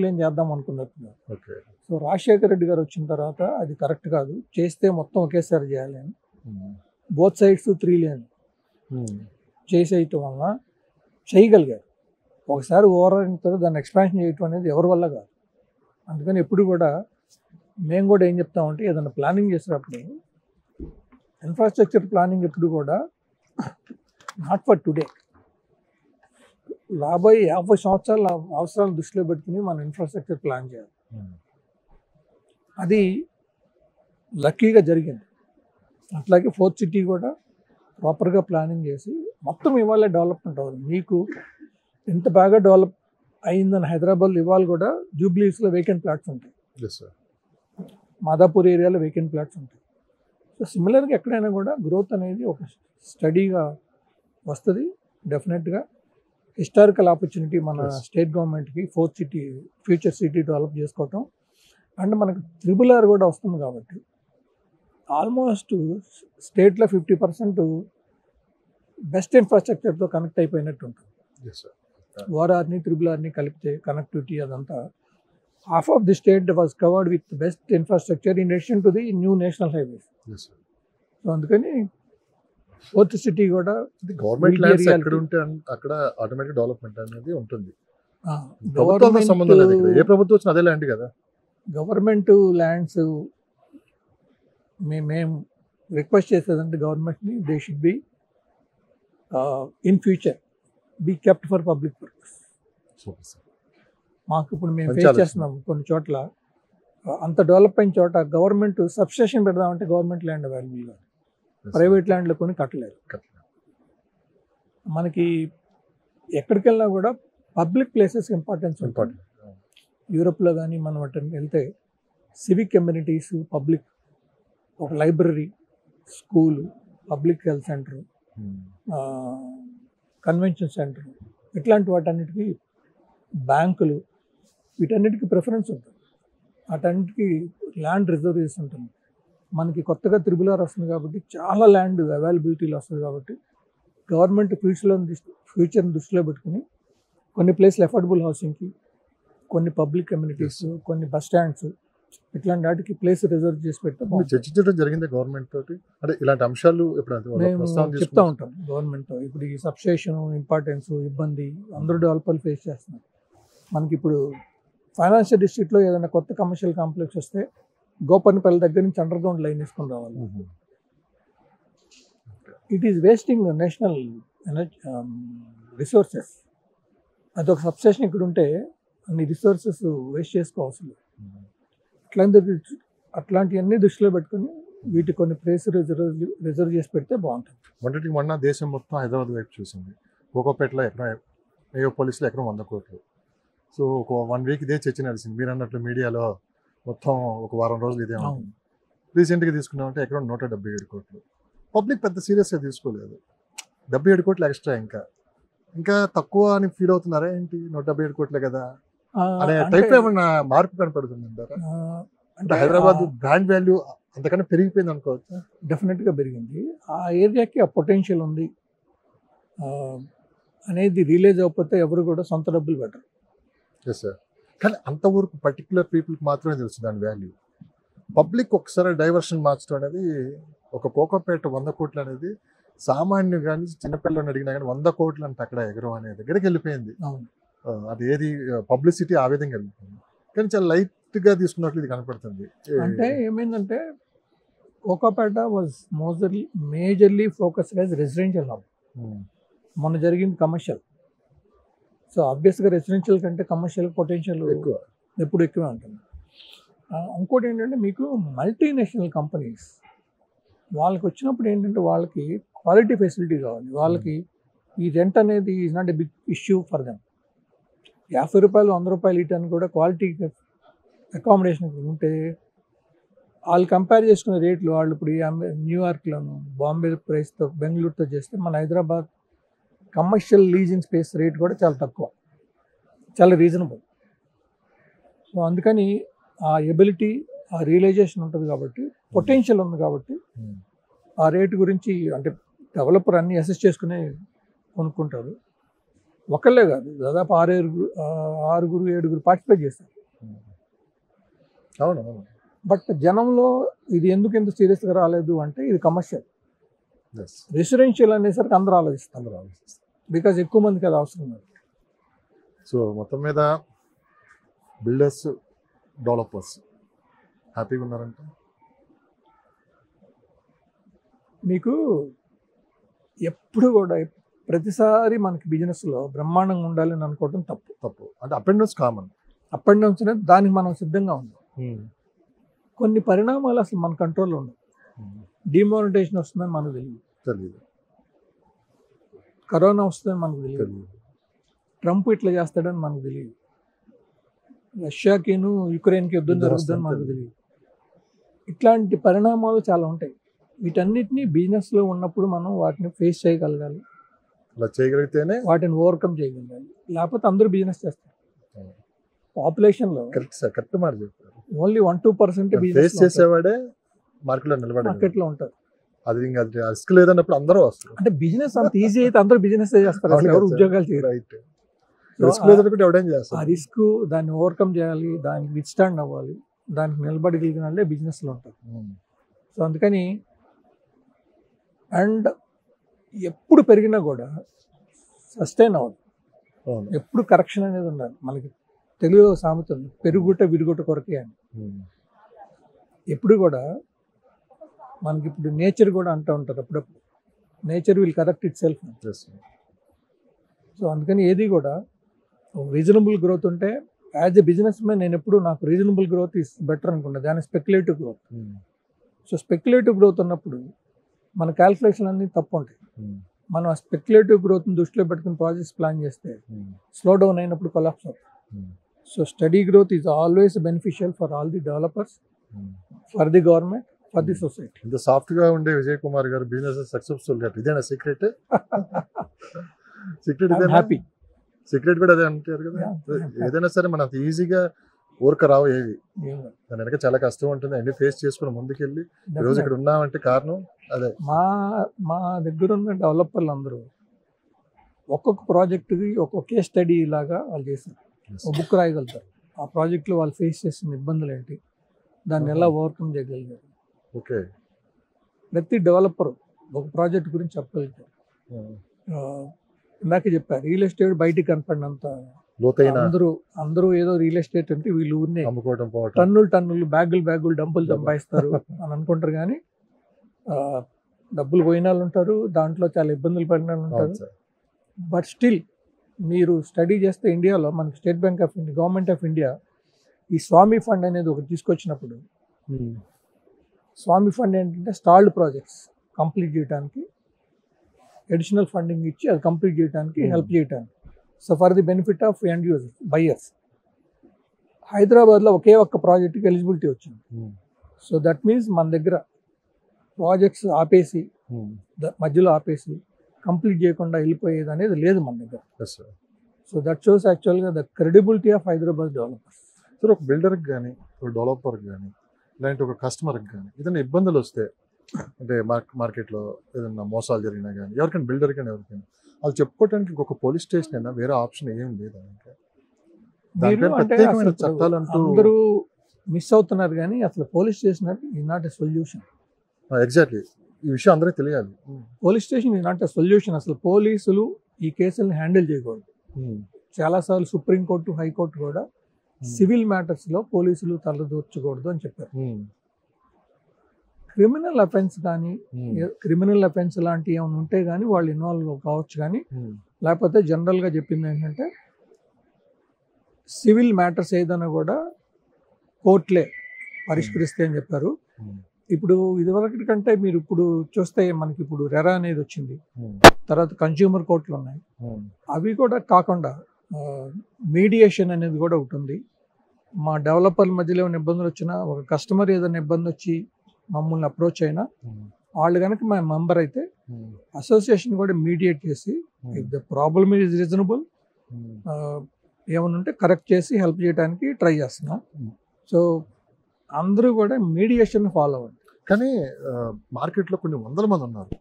లేన్ చేద్దాం అనుకున్నట్టున్నారు. ఓకే. సో రాజశేఖర రెడ్డి గారు వచ్చిన తర్వాత అది కరెక్ట్ కాదు, చేస్తే మొత్తం ఒకేసారి చేయాలి అని బోత్ సైడ్స్ 3 లేన్ చేసేయటం వల్ల చేయగలిగారు. ఒకసారి ఓవర్ అయిన తర్వాత దాన్ని ఎక్స్పాన్షన్ చేయటం అనేది ఎవరి వల్ల కాదు. అందుకని ఎప్పుడు కూడా మేము కూడా ఏం చెప్తామంటే ఏదైనా ప్లానింగ్ చేసేటప్పుడు ఇన్ఫ్రాస్ట్రక్చర్ ప్లానింగ్ ఎప్పుడు కూడా నాట్ ఫర్ టుడే, రాబోయే 50 సంవత్సరాల అవసరాలను దృష్టిలో పెట్టుకుని మనం ఇన్ఫ్రాస్ట్రక్చర్ ప్లాన్ చేయాలి. అది లక్కీగా జరిగింది. అట్లాగే 4th సిటీ కూడా ప్రాపర్గా ప్లానింగ్ చేసి మొత్తం ఇవాళ డెవలప్మెంట్ అవుతుంది. మీకు ఎంత బాగా డెవలప్ అయిందని హైదరాబాద్లో ఇవాళ కూడా జూబ్లీస్లో వేకెంట్ ప్లాట్స్ ఉంటాయి, మాదాపూర్ ఏరియాలో వేకెంట్ ప్లాట్స్ ఉంటాయి. సో సిమిలర్గా ఎక్కడైనా కూడా గ్రోత్ అనేది ఒక స్టడీగా వస్తుంది డెఫినెట్గా. హిస్టారికల్ ఆపర్చునిటీ మన స్టేట్ గవర్నమెంట్కి 4th city future city develop చేసుకోవటం. అండ్ మనకు RRR కూడా వస్తుంది కాబట్టి ఆల్మోస్ట్ స్టేట్లో 50% బెస్ట్ ఇన్ఫ్రాస్ట్రక్చర్తో కనెక్ట్ అయిపోయినట్టు ఉంటుంది. ఓఆర్ఆర్ని RRRని కలిపితే కనెక్టివిటీ అదంతా half of the state was covered with the best infrastructure in addition to the new national highways. So అందుకని 4th సిటీ కూడా గవర్నమెంట్ ల్యాండ్స్ ఎక్కడ ఉంటే అక్కడ ఆటోమేటిక్ డెవలప్మెంట్ అనేది ఉంటుంది. ప్రభుత్వంతో సంబంధం లేదు ఇక్కడ, ఏ ప్రభుత్వం వచ్చినా అదే ల్యాండ్ కదా. గవర్నమెంట్ ల్యాండ్స్ మేము రిక్వెస్ట్ చేసేదంటే గవర్నమెంట్ని they should be in future be kept for public purpose. మాకు ఇప్పుడు మేము ఫేస్ చేస్తున్నాం కొన్ని చోట్ల అంత డెవలప్ అయిన చోట గవర్నమెంట్ సబ్స్టేషన్ పెడదామంటే గవర్నమెంట్ ల్యాండ్ అవైలబుల్ కాదు, ప్రైవేట్ ల్యాండ్లో కొని కట్టలేరు. మనకి ఎక్కడికి వెళ్ళినా కూడా పబ్లిక్ ప్లేసెస్ ఇంపార్టెన్స్ ఉంటుంది. యూరోప్లో కానీ మనం అటు వెళ్తే సివిక్ కమ్యూనిటీస్, పబ్లిక్ ఒక library, school, public health centre, convention centre, ఇట్లాంటి వాటన్నిటికీ బ్యాంకులు, వీటన్నిటికీ ప్రిఫరెన్స్ ఉంటుంది. వాటన్నిటికీ ల్యాండ్ రిజర్వేషన్ ఉంటుంది. మనకి కొత్తగా RRR వస్తుంది కాబట్టి చాలా ల్యాండ్ అవైలబిలిటీలో వస్తుంది కాబట్టి గవర్నమెంట్ ఫ్యూచర్ని దృష్టిలో పెట్టుకుని కొన్ని ప్లేస్లు అఫోర్డబుల్ హౌసింగ్కి, కొన్ని పబ్లిక్ కమ్యూనిటీస్, కొన్ని బస్ స్టాండ్స్, ఇట్లాంటి వాటికి ప్లేస్ రిజర్వ్ చేసి పెడితే చర్చించడం జరిగింది గవర్నమెంట్ తోటి. అంటే ఇలాంటి అంశాలు మేము చెప్తా ఉంటాం గవర్నమెంట్తో. ఇప్పుడు ఈ సబ్స్టేషన్ ఇంపార్టెన్స్, ఇబ్బంది అందరూ డెవలపర్లు ఫేస్ చేస్తున్నారు. మనకి ఇప్పుడు ఫైనాన్షియల్ డిస్ట్రిక్ట్లో ఏదైనా కొత్త కమర్షియల్ కాంప్లెక్స్ వస్తే గోపన్నపల్లి దగ్గర నుంచి అండర్ గ్రౌండ్ లైన్ వేసుకొని రావాలి. It is wasting national resources. అదొక సబ్స్టేషన్ ఇక్కడ ఉంటే అన్ని రిసోర్సెస్ వేస్ట్ చేసుకోవాల్సింది. అట్లాంటివన్నీ దృష్టిలో పెట్టుకుని వీటి కొన్ని ప్లేస్ రిజర్వ్ చేసి పెడితే బాగుంటుంది. మొన్నటికి మొన్న దేశం మొత్తం హైదరాబాద్ వైపు చూసింది. కోకోపేటలో ఎకరం, పోలీసులో ఎకరం 100 కోట్లు. సో ఒక 1 వీక్ ఇదే చర్చ నడిచింది. మీరు అన్నట్లు మీడియాలో మొత్తం ఒక వారం రోజులు ఇదే ఉంటుంది. రీసెంట్గా తీసుకున్నామంటే ఎకరం 177 కోట్లు. పబ్లిక్ పెద్ద సీరియస్గా తీసుకోలేదు. 77 కోట్లు ఎక్స్ట్రా, ఇంకా తక్కువ అని ఫీల్ అవుతున్నారా ఏంటి? 177 కోట్లే కదా అనే టైప్ ఏమన్నా మార్పు కనపడుతుంది అంటారా? అంటే హైదరాబాద్ బ్రాండ్ వాల్యూ అంతకన్నా పెరిగిపోయింది అనుకోవచ్చు. డెఫినెట్గా పెరిగింది. ఆ ఏరియాకి ఆ పొటెన్షియల్ ఉంది అనేది రియలైజ్ అవ్వకపోతే ఎవరు కూడా సొంత డబ్బులు పెట్టరు. Yes sir. కానీ అంతవరకు పర్టికులర్ పీపుల్కి మాత్రమే తెలుసు దాని వాల్యూ. పబ్లిక్ ఒకసారి డైవర్షన్ మార్చడం అనేది, ఒక కోకోపేట 100 కోట్లు అనేది సామాన్యులు కానీ చిన్నపిల్లలను అడిగినా కానీ 100 కోట్లు అంటే అక్కడ ఎగరం అనే దగ్గరికి వెళ్ళిపోయింది. అది ఏది పబ్లిసిటీ ఆ విధంగా వెళ్ళిపోయింది. కానీ చాలా లైట్గా తీసుకున్నట్లు ఇది కనపడుతుంది. అంటే ఏమైందంటే Kokapet was majorly focused as residential hub. మొన్న జరిగింది కమర్షియల్. సో ఆబ్వియస్గా రెసిడెన్షియల్ కంటే కమర్షియల్ పొటెన్షియల్ ఎప్పుడు ఎక్కువే ఉంటుంది. ఇంకోటి ఏంటంటే మీకు మల్టీనేషనల్ కంపెనీస్ వాళ్ళకి వచ్చినప్పుడు ఏంటంటే వాళ్ళకి క్వాలిటీ ఫెసిలిటీ కావాలి. వాళ్ళకి ఈ రెంట్ అనేది is not a big issue for them. రూపాయలు 100 రూపాయలు ఇటానికి కూడా క్వాలిటీ అకామిడేషన్ ఉంటే వాళ్ళు కంపేర్ చేసుకునే రేట్లు వాళ్ళు ఇప్పుడు న్యూయార్క్లోను బాంబే ప్రైస్తో బెంగళూరుతో చేస్తే మన Hyderabad commercial leasing space rate కూడా చాలా తక్కువ, చాలా రీజనబుల్. సో అందుకని ఆ ఎబిలిటీ, ఆ రియలైజేషన్ ఉంటుంది కాబట్టి, పొటెన్షియల్ ఉంది కాబట్టి ఆ రేటు గురించి అంటే డెవలపర్ అన్ని అసెస్ చేసుకుని కొనుక్కుంటారు. ఒకళ్ళే కాదు, దాదాపు 6-7 పార్టిసిపేట్ చేస్తారు. అవును. బట్ జనంలో ఇది ఎందుకు ఇంత సీరియస్గా రాలేదు అంటే ఇది కమర్షియల్. రెసిడెన్షియల్ అనేసరికి అందరూ ఆలోచిస్తారు, బికాజ్ ఎక్కువ మందికి అది అవసరం లేదు. సో మొత్తం మీద బిల్డర్స్, డెవలపర్స్ హ్యాపీగా ఉన్నారంటే మీకు ఎప్పుడు కూడా ప్రతిసారి మనకి బిజినెస్లో బ్రహ్మాండంగా ఉండాలని అనుకోవడం తప్పు. అంటే up and downs common. Up and downs అనేది దానికి మనం సిద్ధంగా ఉన్నాం. కొన్ని పరిణామాలు అసలు మన కంట్రోల్లో ఉండవు. డిమానిటైజేషన్ వస్తుందని మనకు తెలియదు, కరోనా వస్తుందని మనకు తెలియదు, ట్రంప్ ఇట్లా చేస్తాడని మనకు తెలియదు, రష్యాకిను యుక్రెయిన్కి యుద్ధం జరుగుతుందని మనకు తెలియదు. ఇట్లాంటి పరిణామాలు చాలా ఉంటాయి. వీటన్నిటినీ బిజినెస్లో ఉన్నప్పుడు మనం వాటిని ఫేస్ చేయగలగాలి, అలా చేయగలిగితేనే వాటిని ఓవర్కమ్ చేయగలగాలి. లేకపోతే అందరూ బిజినెస్ చేస్తారు. పాపులేషన్లో కరెక్ట్ మాట చెప్పారు. ఓన్లీ 1-2% ఫేస్ చేసేవాడే మార్కెట్లో ఉంటారు. అది ఇంకా రిస్క్ లేదన్నప్పుడు అందరూ వస్తారు. అంటే బిజినెస్ అంత ఈజీ అయితే అందరూ బిజినెస్ చేస్తారు, ఎవరు ఉద్యోగాలు చేయరు. రిస్క్ లేదన్నప్పుడు ఎవడేం చేస్తారు. ఆ రిస్క్ దాన్ని ఓవర్కమ్ చేయాలి, దానికి విత్స్టాండ్ అవ్వాలి, దానికి నిలబడగలిగిన వాళ్ళే బిజినెస్లో ఉంటారు. సో అందుకని అండ్ ఎప్పుడు పెరిగినా కూడా సస్టైన్ అవ్వదు, ఎప్పుడు కరెక్షన్ అనేది ఉండాలి. మనకి తెలుగులో సామెత ఉంది, పెరుగుట విరుగుట కొరకే అని. ఎప్పుడు కూడా మనకి ఇప్పుడు నేచర్ కూడా అంటూ ఉంటారు అప్పుడప్పుడు, nature will correct it self. So అందుకని ఏది కూడా రీజనబుల్ గ్రోత్ ఉంటే, యాజ్ ఎ బిజినెస్ మ్యాన్ నేను ఎప్పుడు నాకు రీజనబుల్ గ్రోత్ ఇస్ బెటర్ అనుకుంటా దాని speculative growth. So speculative growth ఉన్నప్పుడు మన క్యాల్కులేషన్ అన్నీ తప్పు ఉంటాయి. మనం ఆ స్పెక్యులేటివ్ గ్రోత్ని దృష్టిలో పెట్టుకుని ప్రాజెక్ట్స్ ప్లాన్ చేస్తే స్లో డౌన్ అయినప్పుడు కొలాప్స్ అవుతుంది. So study growth is always beneficial for all the developers, for the government, for the society. ఇంత సాఫ్ట్ గా ఉండే విజయ్ కుమార్ గారు బిజినెస్ సక్సెస్ఫుల్ గా, ఇదేనా సీక్రెట్? హ్యాపీ సీక్రెట్ కూడా అదే అంటారు కదా. ఏదైనా సరే మనం ఈజీగా ఊరక రావు ఏవి, దాని వెనక చాలా కష్టం ఉంటుంది. అన్ని ఫేస్ చేసుకుని ముందుకెళ్ళి ఈరోజు ఇక్కడ ఉన్నామంటే కారణం అదే. మా దగ్గర ఉన్న డెవలపర్లు అందరూ ఒక్కొక్క ప్రాజెక్టుకి ఒక్కొక్క కేస్ స్టడీ లాగా వాళ్ళు చేశారు, ఒక బుక్ రాయగలుగుతారు. ఆ ప్రాజెక్ట్లో వాళ్ళు ఫేస్ చేసిన ఇబ్బందులు ఏంటి, దాన్ని ఎలా ఓవర్కమ్ చేయగలిగారు. ఓకే, ప్రతి డెవలపర్ ఒక ప్రాజెక్ట్ గురించి చెప్పగలుగుతారు. ఇందాక చెప్పారు, రియల్ ఎస్టేట్ బయటికి కనపడినంత అందరూ ఏదో రియల్ ఎస్టేట్ అంటే వీళ్ళు ఊరినే టన్నులు బ్యాగులు డబ్బులు సంపాదిస్తారు అని అనుకుంటారు. కానీ డబ్బులు పోయిన వాళ్ళు ఉంటారు, దాంట్లో చాలా ఇబ్బందులు పడిన వాళ్ళు ఉంటారు. బట్ స్టిల్ మీరు స్టడీ చేస్తే ఇండియాలో మనకి state bank of India, government of India ఈ స్వామి ఫండ్ అనేది ఒకటి తీసుకొచ్చినప్పుడు, స్వామి ఫండ్ ఏంటంటే స్టాల్డ్ ప్రాజెక్ట్స్ కంప్లీట్ చేయడానికి అడిషనల్ ఫండింగ్ ఇచ్చి అది కంప్లీట్ చేయడానికి హెల్ప్ చేయడానికి. So for the benefit of end users, buyers. హైదరాబాద్లో ఒకే ఒక్క ప్రాజెక్ట్కి ఎలిజిబిలిటీ వచ్చింది. సో దట్ మీన్స్ మన దగ్గర ప్రాజెక్ట్స్ ఆపేసి మధ్యలో ఆపేసి కంప్లీట్ చేయకుండా వెళ్ళిపోయేది అనేది లేదు మన దగ్గర. సో దట్ షోస్ యాక్చువల్గా the credibility of Hyderabad developers. Sir ఒక బిల్డర్కి కానీ, ఒక డెవలపర్కి కానీ, ఇలాంటి ఒక కస్టమర్కి కానీ ఏదైనా ఇబ్బందులు వస్తే, అంటే మార్కెట్లో ఏదైనా మోసాలు జరిగినా కానీ, ఎవరికైనా బిల్డర్ కానీ ఎవరికైనా వాళ్ళు చెప్పుకోవడానికి ఇంకొక పోలీస్ స్టేషన్ అయినా వేరే ఆప్షన్ ఏం లేదు. అందరూ మిస్ అవుతున్నారు కానీ అసలు police station is not a solution. Exactly, ఈ విషయం అందరికీ తెలియాలి. Police station is not a solution. అసలు పోలీసులు ఈ కేసులను హ్యాండిల్ చేయకూడదు. చాలాసార్లు సుప్రీంకోర్టు, హైకోర్టు కూడా సివిల్ మ్యాటర్స్లో పోలీసులు తలదూర్చకూడదు అని చెప్పారు. క్రిమినల్ అఫెన్స్ కానీ, క్రిమినల్ అఫెన్స్ లాంటివి ఏమైనా ఉంటే కానీ వాళ్ళు ఇన్వాల్వ్ కావచ్చు. కానీ లేకపోతే జనరల్గా చెప్పింది ఏంటంటే సివిల్ మ్యాటర్స్ ఏదైనా కూడా కోర్టులే పరిష్కరిస్తే అని చెప్పారు. ఇప్పుడు ఇదివరకటి కంటే మీరు ఇప్పుడు చూస్తే మనకి ఇప్పుడు రెరా అనేది వచ్చింది, తర్వాత కన్స్యూమర్ కోర్టులు ఉన్నాయి. అవి కూడా కాకుండా మీడియేషన్ అనేది కూడా ఒకటి ఉంది. మా డెవలపర్ల మధ్యలో ఏమైనా ఇబ్బందులు వచ్చినా, ఒక కస్టమర్ ఏదైనా ఇబ్బంది వచ్చి మమ్మల్ని అప్రోచ్ అయినా, వాళ్ళు కనుక మా మెంబర్ అయితే అసోసియేషన్ కూడా మీడియేట్ చేసి if the problem is reasonable ఏమైనా ఉంటే కరెక్ట్ చేసి హెల్ప్ చేయడానికి ట్రై చేస్తున్నాం. సో అందరూ కూడా మీడియేషన్ ఫాలో అవ్వండి. కానీ మార్కెట్లో కొన్ని వందల మంది ఉన్నారు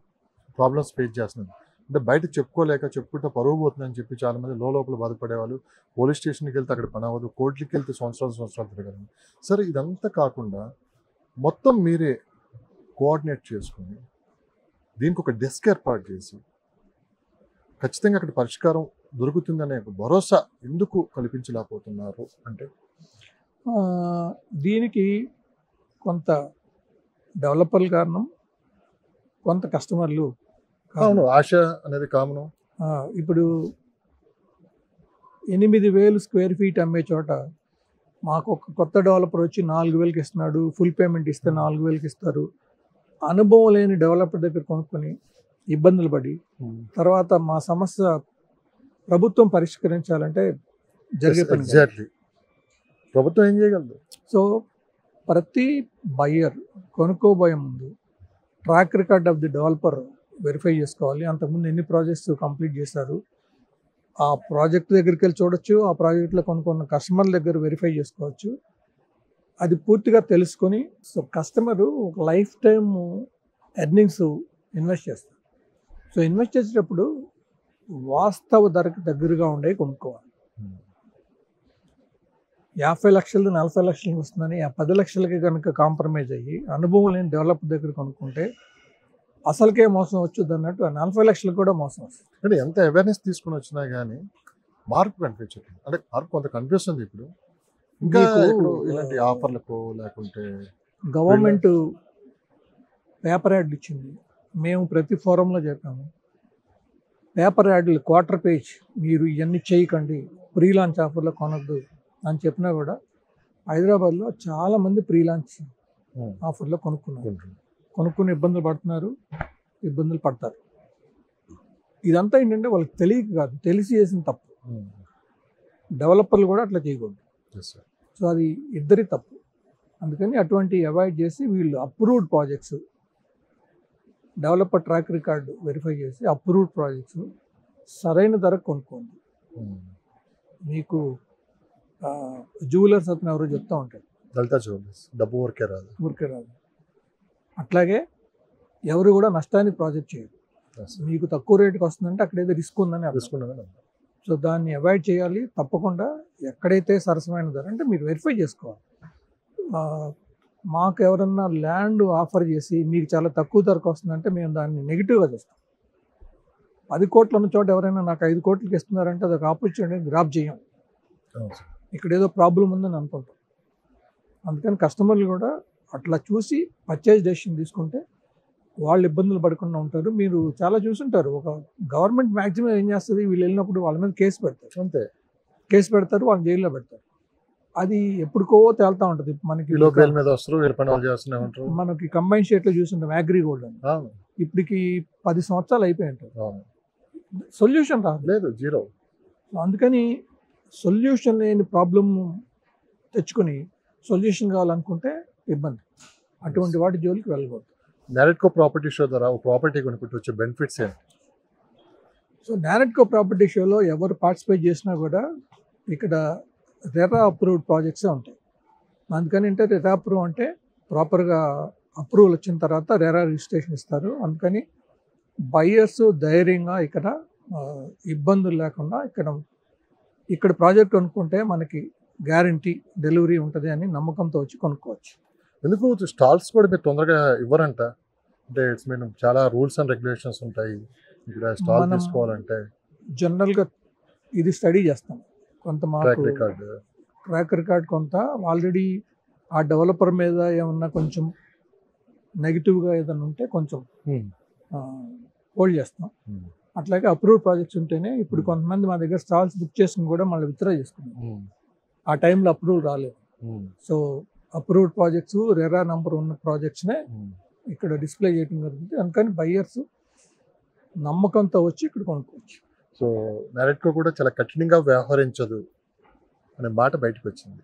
ప్రాబ్లమ్స్ ఫేస్ చేస్తున్నారు. అంటే బయట చెప్పుకుంటే పరువు పోతుందని చెప్పి చాలామంది లోపల బాధపడేవాళ్ళు. పోలీస్ స్టేషన్కి వెళ్తే అక్కడ పని అవ్వదు, కోర్టుకి వెళ్తే సంవత్సరాలు తిరగదు. సరే, ఇదంతా కాకుండా మొత్తం మీరే కోఆర్డినేట్ చేసుకుని దీనికి ఒక డెస్క్ ఏర్పాటు చేసి ఖచ్చితంగా అక్కడ పరిష్కారం దొరుకుతుందనే భరోసా ఎందుకు కల్పించలేకపోతున్నారు అంటే? దీనికి కొంత డెవలపర్ల కారణం, కొంత కస్టమర్లు. అవును, ఆశ అనేది కామను. ఇప్పుడు 8,000 స్క్వేర్ ఫీట్ అమ్మే చోట మాకు ఒక కొత్త డెవలపర్ వచ్చి 4,000కి ఇస్తున్నాడు, ఫుల్ పేమెంట్ ఇస్తే 4,000కి ఇస్తారు. అనుభవం లేని డెవలపర్ దగ్గర కొనుక్కొని ఇబ్బందులు పడి తర్వాత మా సమస్య ప్రభుత్వం పరిష్కరించాలంటే జరిగే పని. ఎగ్జాక్ట్లీ, ప్రభుత్వం ఏం చేయగలదు? సో ప్రతి బయ్యర్ కొనుక్కోబోయే ముందు track record of the developer verify చేసుకోవాలి. అంతకుముందు ఎన్ని ప్రాజెక్ట్స్ కంప్లీట్ చేశారు, ఆ ప్రాజెక్ట్ దగ్గరికి వెళ్ళి చూడొచ్చు, ఆ ప్రాజెక్ట్లో కొనుక్కున్న కస్టమర్ల దగ్గర వెరిఫై చేసుకోవచ్చు. అది పూర్తిగా తెలుసుకొని సో కస్టమరు ఒక లైఫ్ టైమ్ ఎర్నింగ్స్ ఇన్వెస్ట్ చేస్తారు. సో ఇన్వెస్ట్ చేసేటప్పుడు వాస్తవ ధరకు దగ్గరగా ఉండేవి కొనుక్కోవాలి. 50 లక్షలు 40 లక్షలకు వస్తుందని ఆ 10 లక్షలకి కనుక కాంప్రమైజ్ అయ్యి అనుభవం లేని డెవలపర్ దగ్గర కొనుక్కుంటే అసలుకే మోసం వచ్చుద్ది అన్నట్టు ఆ 40 లక్షలకు కూడా మోసం వస్తుంది. అంటే ఎంత అవేర్నెస్ తీసుకుని వచ్చినా కానీ మార్పు కనిపించట్లేదు. అంటే మార్పు కొంత కనిపిస్తుంది. ఇప్పుడు ఇంకా ఇలాంటి ఆఫర్లకు లేకుంటే గవర్నమెంట్ పేపర్ యాడ్ ఇచ్చింది. మేము ప్రతి ఫోరంలో చెప్పాము, పేపర్ యాడ్లు క్వార్టర్ పేజ్ మీరు ఇవన్నీ చేయకండి, ప్రీ లాంచ్ ఆఫర్లో కొనొద్దు అని చెప్పినా కూడా హైదరాబాద్లో చాలామంది ప్రీ లాంచ్ ఆఫర్లో కొనుక్కుని ఇబ్బందులు పడుతున్నారు, ఇబ్బందులు పడతారు. ఇదంతా ఏంటంటే వాళ్ళకి తెలియక కాదు, తెలిసి చేసిన తప్పు. డెవలపర్లు కూడా అట్లా చేయకూడదు. సో అది ఇద్దరి తప్పు. అందుకని అటువంటి అవాయిడ్ చేసి వీళ్ళు approved projects, developer track record verify చేసి అప్రూవ్డ్ ప్రాజెక్ట్స్ సరైన ధరకు కొనుక్కోండి. మీకు జ్యువెలర్స్ అతను ఎవరో చెప్తూ ఉంటాడు, లలితా జ్యువెలర్స్ డబ్బు ఊరికే రాదు. అట్లాగే ఎవరు కూడా నష్టానికి ప్రాజెక్ట్ చేయరు. మీకు తక్కువ రేటుకి వస్తుందంటే అక్కడైతే రిస్క్ ఉందని అర్థం. సో దాన్ని అవాయిడ్ చేయాలి. తప్పకుండా ఎక్కడైతే సరసమైన ధర అంటే మీరు వెరిఫై చేసుకోవాలి. మాకు ఎవరన్నా ల్యాండ్ ఆఫర్ చేసి మీకు చాలా తక్కువ ధరకు వస్తుందంటే మేము దాన్ని నెగిటివ్గా చూస్తాం. 10 కోట్లు ఉన్న చోట ఎవరైనా నాకు 5 కోట్లకి ఇస్తున్నారంటే అదొక ఆపర్చునిటీ గ్రాప్ చేయం. ఇక్కడ ఏదో ప్రాబ్లం ఉందని అనుకుంటాం. అందుకని కస్టమర్లు కూడా అట్లా చూసి పర్చేజ్ డెసిషన్ తీసుకుంటే వాళ్ళు ఇబ్బందులు పడకుండా ఉంటారు. మీరు చాలా చూసుంటారు, ఒక గవర్నమెంట్ మ్యాక్సిమం ఏం చేస్తుంది, వీళ్ళు వెళ్ళినప్పుడు వాళ్ళ మీద కేసు పెడతారు. అంతే, కేసు పెడతారు, వాళ్ళని జైల్లో పెడతారు. అది ఎప్పుడుకో తేలుతూ ఉంటుంది. మనకి కంబైన్ షేట్లో చూస్తుంటాం అగ్రి గోల్డ్ అని, ఇప్పటికి 10 సంవత్సరాలు అయిపోయి ఉంటాయి, సొల్యూషన్ రాలేదు, జీరో. అందుకని సొల్యూషన్ లేని ప్రాబ్లమ్ తెచ్చుకొని సొల్యూషన్ కావాలనుకుంటే ఇబ్బంది. అటువంటి వాటి జోలికి వెళ్ళకూడదు. నారెట్కో ప్రాపర్టీ షో ద్వారా ప్రాపర్టీ కొనుక్కుంటూ వచ్చే బెనిఫిట్స్ ఏంటి? సో నారెట్కో ప్రాపర్టీ షోలో ఎవరు పార్టిసిపేట్ చేసినా కూడా ఇక్కడ రెరా అప్రూవ్డ్ ప్రాజెక్ట్సే ఉంటాయి. అందుకని అంటే రెరా అప్రూవ్ అంటే ప్రాపర్గా అప్రూవల్ వచ్చిన తర్వాత రెరా రిజిస్ట్రేషన్ ఇస్తారు. అందుకని బయ్యర్స్ ధైర్యంగా ఇక్కడ ఇబ్బందులు లేకుండా ఇక్కడ ప్రాజెక్ట్ కొనుక్కుంటే మనకి గ్యారంటీ డెలివరీ ఉంటుంది అని నమ్మకంతో వచ్చి కొనుక్కోవచ్చు. ఎందుకు స్టాల్స్ కూడా మీరు తొందరగా ఇవ్వరంట? అంటే ఇట్స్ మీన్ చాలా రూల్స్ అండ్ రెగ్యులేషన్స్ ఉంటాయి ఇక్కడ స్టాల్ తీసుకోవాలంటే. జనరల్గా ఇది స్టడీ చేస్తాం. కొంత ట్రాక్ రికార్డ్ కొంత ఆల్రెడీ ఆ డెవలపర్ మీద ఏమన్నా కొంచెం నెగిటివ్గా ఏదైనా ఉంటే కొంచెం హోల్డ్ చేస్తాం. అట్లాగే అప్రూవ్డ్ ప్రాజెక్ట్స్ ఉంటేనే ఇప్పుడు కొంతమంది మా దగ్గర స్టాల్స్ బుక్ చేసుకుని కూడా మళ్ళీ విత్డ్రా చేసుకున్నాం. ఆ టైంలో అప్రూవ్ రాలేదు. So approved projects, RERA number ఉన్న ప్రాజెక్ట్స్నే ఇక్కడ డిస్ప్లే చేయడం జరుగుతుంది. అందుకని బయ్యర్స్ నమ్మకంతో వచ్చి ఇక్కడ కొనుక్కోవచ్చు. సో నారెడ్కో కూడా చాలా కఠినంగా వ్యవహరించదు అనే మాట బయటకు వచ్చింది.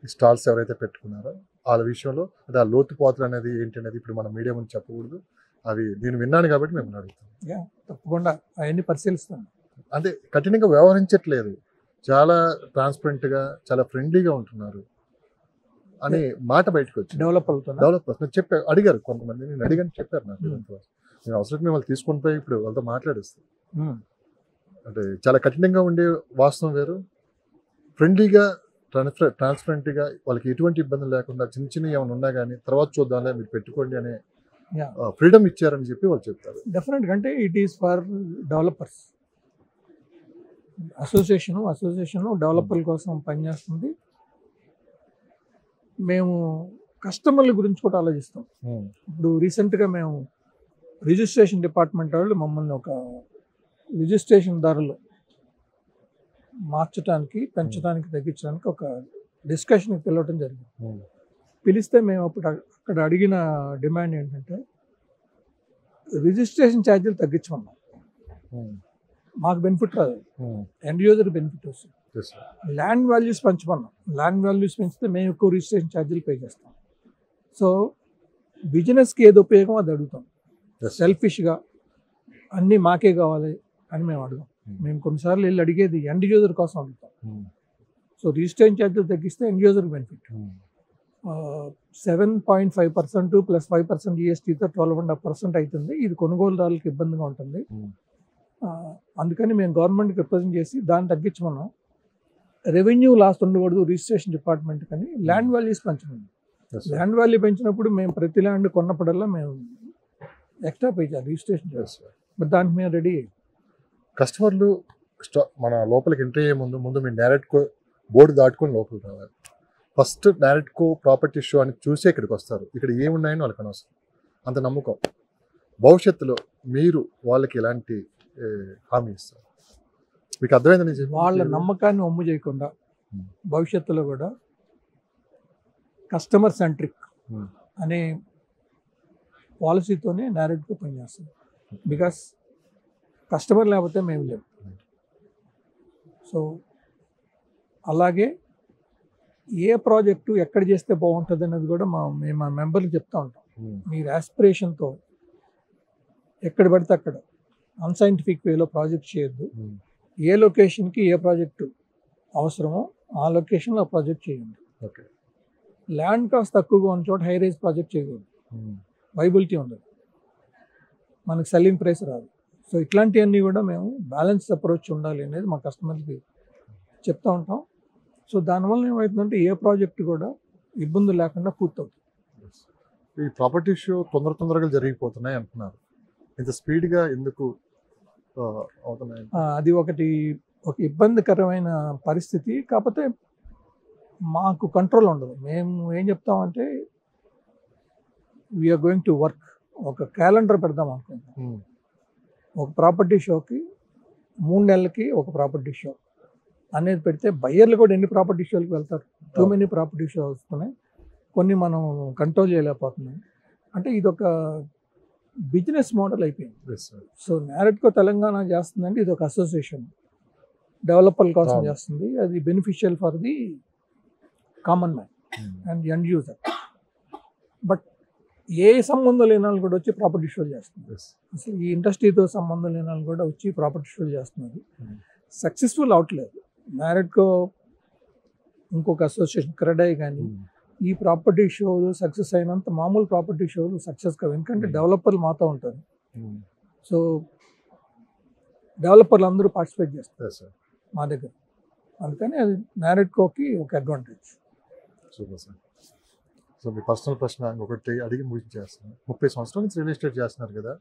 ఈ స్టాల్స్ ఎవరైతే పెట్టుకున్నారో వాళ్ళ విషయంలో అంటే ఆ లోతుపాతులు అనేది ఏంటి అనేది ఇప్పుడు మన మీడియా ముందు చెప్పకూడదు. అవి నేను విన్నాను కాబట్టి మేము అడుగుతాం. తప్పకుండా అవన్నీ పరిశీలిస్తాను. అంటే కఠినంగా వ్యవహరించట్లేదు, చాలా ట్రాన్స్పరెంట్గా చాలా ఫ్రెండ్లీగా ఉంటున్నారు అనే మాట బయటకు వచ్చింది. డెవలపర్స్ నేను చెప్పా, అడిగారు కొంతమంది, నేను అడిగాను చెప్పారు నాకు. నేను అవసరం మిమ్మల్ని తీసుకొని పోయి ఇప్పుడు వాళ్ళతో మాట్లాడిస్తాను. అంటే చాలా కఠినంగా ఉండే వాస్తవం వేరు, ఫ్రెండ్లీగా ట్రాన్స్పరెంట్గా వాళ్ళకి ఎటువంటి ఇబ్బందులు లేకుండా చిన్న చిన్న ఏమైనా ఉన్నా కానీ తర్వాత చూద్దాంలే మీరు పెట్టుకోండి అనే ఫ్రీడమ్ ఇచ్చారని చెప్పి వాళ్ళు చెప్తారు. డెఫినెట్గా అంటే it is for developers. Association డెవలపర్ల కోసం పనిచేస్తుంది. మేము కస్టమర్ల గురించి కూడా ఆలోచిస్తాం. ఇప్పుడు రీసెంట్గా మేము రిజిస్ట్రేషన్ డిపార్ట్మెంట్ వాళ్ళు మమ్మల్ని ఒక రిజిస్ట్రేషన్ ధరలు మార్చడానికి, పెంచడానికి, తగ్గించడానికి ఒక డిస్కషన్కి పిలవటం జరిగింది. పిలిస్తే మేము అప్పుడు అక్కడ అడిగిన డిమాండ్ ఏంటంటే రిజిస్ట్రేషన్ ఛార్జీలు తగ్గించమన్నాం. మాకు బెనిఫిట్ రాదు, ఎండ్ యూజర్ బెనిఫిట్ వస్తుంది. ల్యాండ్ వాల్యూస్ పెంచమన్నాం. ల్యాండ్ వాల్యూస్ పెంచితే మేము ఎక్కువ రిజిస్ట్రేషన్ ఛార్జీలు పే చేస్తాం. సో బిజినెస్కి ఏది ఉపయోగం అది అడుగుతాం. సెల్ఫిష్గా అన్నీ మాకే కావాలి అని మేము అడుగుతాం. మేము కొన్నిసార్లు వెళ్ళి అడిగేది ఎండ్ యూజర్ కోసం అడుగుతాం. సో రిజిస్ట్రేషన్ ఛార్జీలు తగ్గిస్తే ఎండ్ యూజర్ బెనిఫిట్. 7.5% ప్లస్ 5% GSTతో 12.5% అవుతుంది. ఇది కొనుగోలుదారులకు ఇబ్బందిగా ఉంటుంది. అందుకని మేము గవర్నమెంట్కి రిప్రజెంట్ చేసి దాన్ని తగ్గించమన్నాం. రెవెన్యూ లాస్ ఉండకూడదు రిజిస్ట్రేషన్ డిపార్ట్మెంట్ కానీ ల్యాండ్ వాల్యూస్ పెంచమన్నాం. ల్యాండ్ వాల్యూ పెంచినప్పుడు మేము ప్రతి ల్యాండ్ కొన్నప్పుడల్లా మేము ఎక్స్ట్రా పే చేయాలి రిజిస్ట్రేషన్ చేస్తాం. బట్ దానికి మేము రెడీ అయ్యి కస్టమర్లు మన లోపలికి ఎంట్రీ అయ్యే ముందు మీ నారెడ్కో బోర్డు దాటుకొని లోపలికి రావాలి. ఫస్ట్ నారెడ్కో ప్రాపర్టీ షో అని చూసి ఇక్కడికి వస్తారు. ఇక్కడ ఏమున్నాయని వాళ్ళకి అనవసరం, అంత నమ్మకం. భవిష్యత్తులో మీరు వాళ్ళకి ఎలాంటి హామీ ఇస్తారు? మీకు అర్థమైందని వాళ్ళ నమ్మకాన్ని ఒమ్ము చేయకుండా భవిష్యత్తులో కూడా కస్టమర్ సెంట్రిక్ అనే పాలసీతోనే నారెడ్కో పనిచేస్తుంది. బికాస్ కస్టమర్ లేకపోతే మేము లేవు. సో అలాగే ఏ ప్రాజెక్టు ఎక్కడ చేస్తే బాగుంటుంది అనేది కూడా మేము మా మెంబర్కి చెప్తా ఉంటాం. మీరు యాస్పిరేషన్తో ఎక్కడ పడితే అక్కడ అన్సైంటిఫిక్ వేలో ప్రాజెక్ట్ చేయొద్దు. ఏ లొకేషన్కి ఏ ప్రాజెక్టు అవసరమో ఆ లొకేషన్లో ఆ ప్రాజెక్ట్ చేయండి. ల్యాండ్ కాస్ట్ తక్కువగా ఉన్న చోట హై రైజ్ ప్రాజెక్ట్ చేయకూడదు, వైబిలిటీ ఉండదు, మనకు సెల్లింగ్ ప్రైస్ రాదు. సో ఇట్లాంటివన్నీ కూడా మేము బ్యాలెన్స్ అప్రోచ్ ఉండాలి అనేది మా కస్టమర్కి చెప్తూ ఉంటాం. సో దానివల్ల ఏమవుతుందంటే ఏ ప్రాజెక్టు కూడా ఇబ్బందులు లేకుండా పూర్తవుతుంది. ఈ ప్రాపర్టీ షో తొందరగా జరిగిపోతున్నాయి అంటున్నారు, ఇంత స్పీడ్గా ఎందుకు అవుతున్నాయి? అది ఒక ఇబ్బందికరమైన పరిస్థితి. కాకపోతే మాకు కంట్రోల్ ఉండదు. మేము ఏం చెప్తామంటే వీఆర్ గోయింగ్ టు వర్క్, ఒక క్యాలెండర్ పెడదాం అనుకుంటాం. ఒక ప్రాపర్టీ షోకి 3 నెలలకి ఒక ప్రాపర్టీ షో అనేది పెడితే బయ్యర్లు కూడా ఎన్ని ప్రాపర్టీ షోలకు వెళ్తారు? టూ మెనీ ప్రాపర్టీ షో వస్తున్నాయి, కొన్ని మనం కంట్రోల్ చేయలేకపోతున్నాం. అంటే ఇది ఒక బిజినెస్ మోడల్ అయిపోయింది. సో నారెడ్కో తెలంగాణ చేస్తుందంటే ఇది ఒక అసోసియేషన్, డెవలపర్ల కోసం చేస్తుంది. అది beneficial for the common man and end user. But ఏ సంబంధం లేని వాళ్ళు కూడా వచ్చి ప్రాపర్టీ షోలు చేస్తున్నారు. అసలు ఈ ఇండస్ట్రీతో సంబంధం లేని వాళ్ళు కూడా వచ్చి ప్రాపర్టీ షోలు చేస్తున్నారు. సక్సెస్ఫుల్ అవట్లేదు. నారెడ్కో ఇంకొక అసోసియేషన్ క్రెడై కానీ ఈ ప్రాపర్టీ షోలు సక్సెస్ అయినంత మామూలు ప్రాపర్టీ షోలు సక్సెస్ కావు. ఎందుకంటే డెవలపర్లు మాతో ఉంటారు. సో డెవలపర్లు అందరూ పార్టిసిపేట్ చేస్తారు మా దగ్గర. అందుకని అది నారెడ్కోకి ఒక అడ్వాంటేజ్. Super sir. సో మీ పర్సనల్ ప్రశ్న ఇంకొకటి అడిగి ముగించేస్తున్నాను. 30 సంవత్సరాల నుంచి రియల్ ఎస్టేట్ చేస్తున్నారు కదా,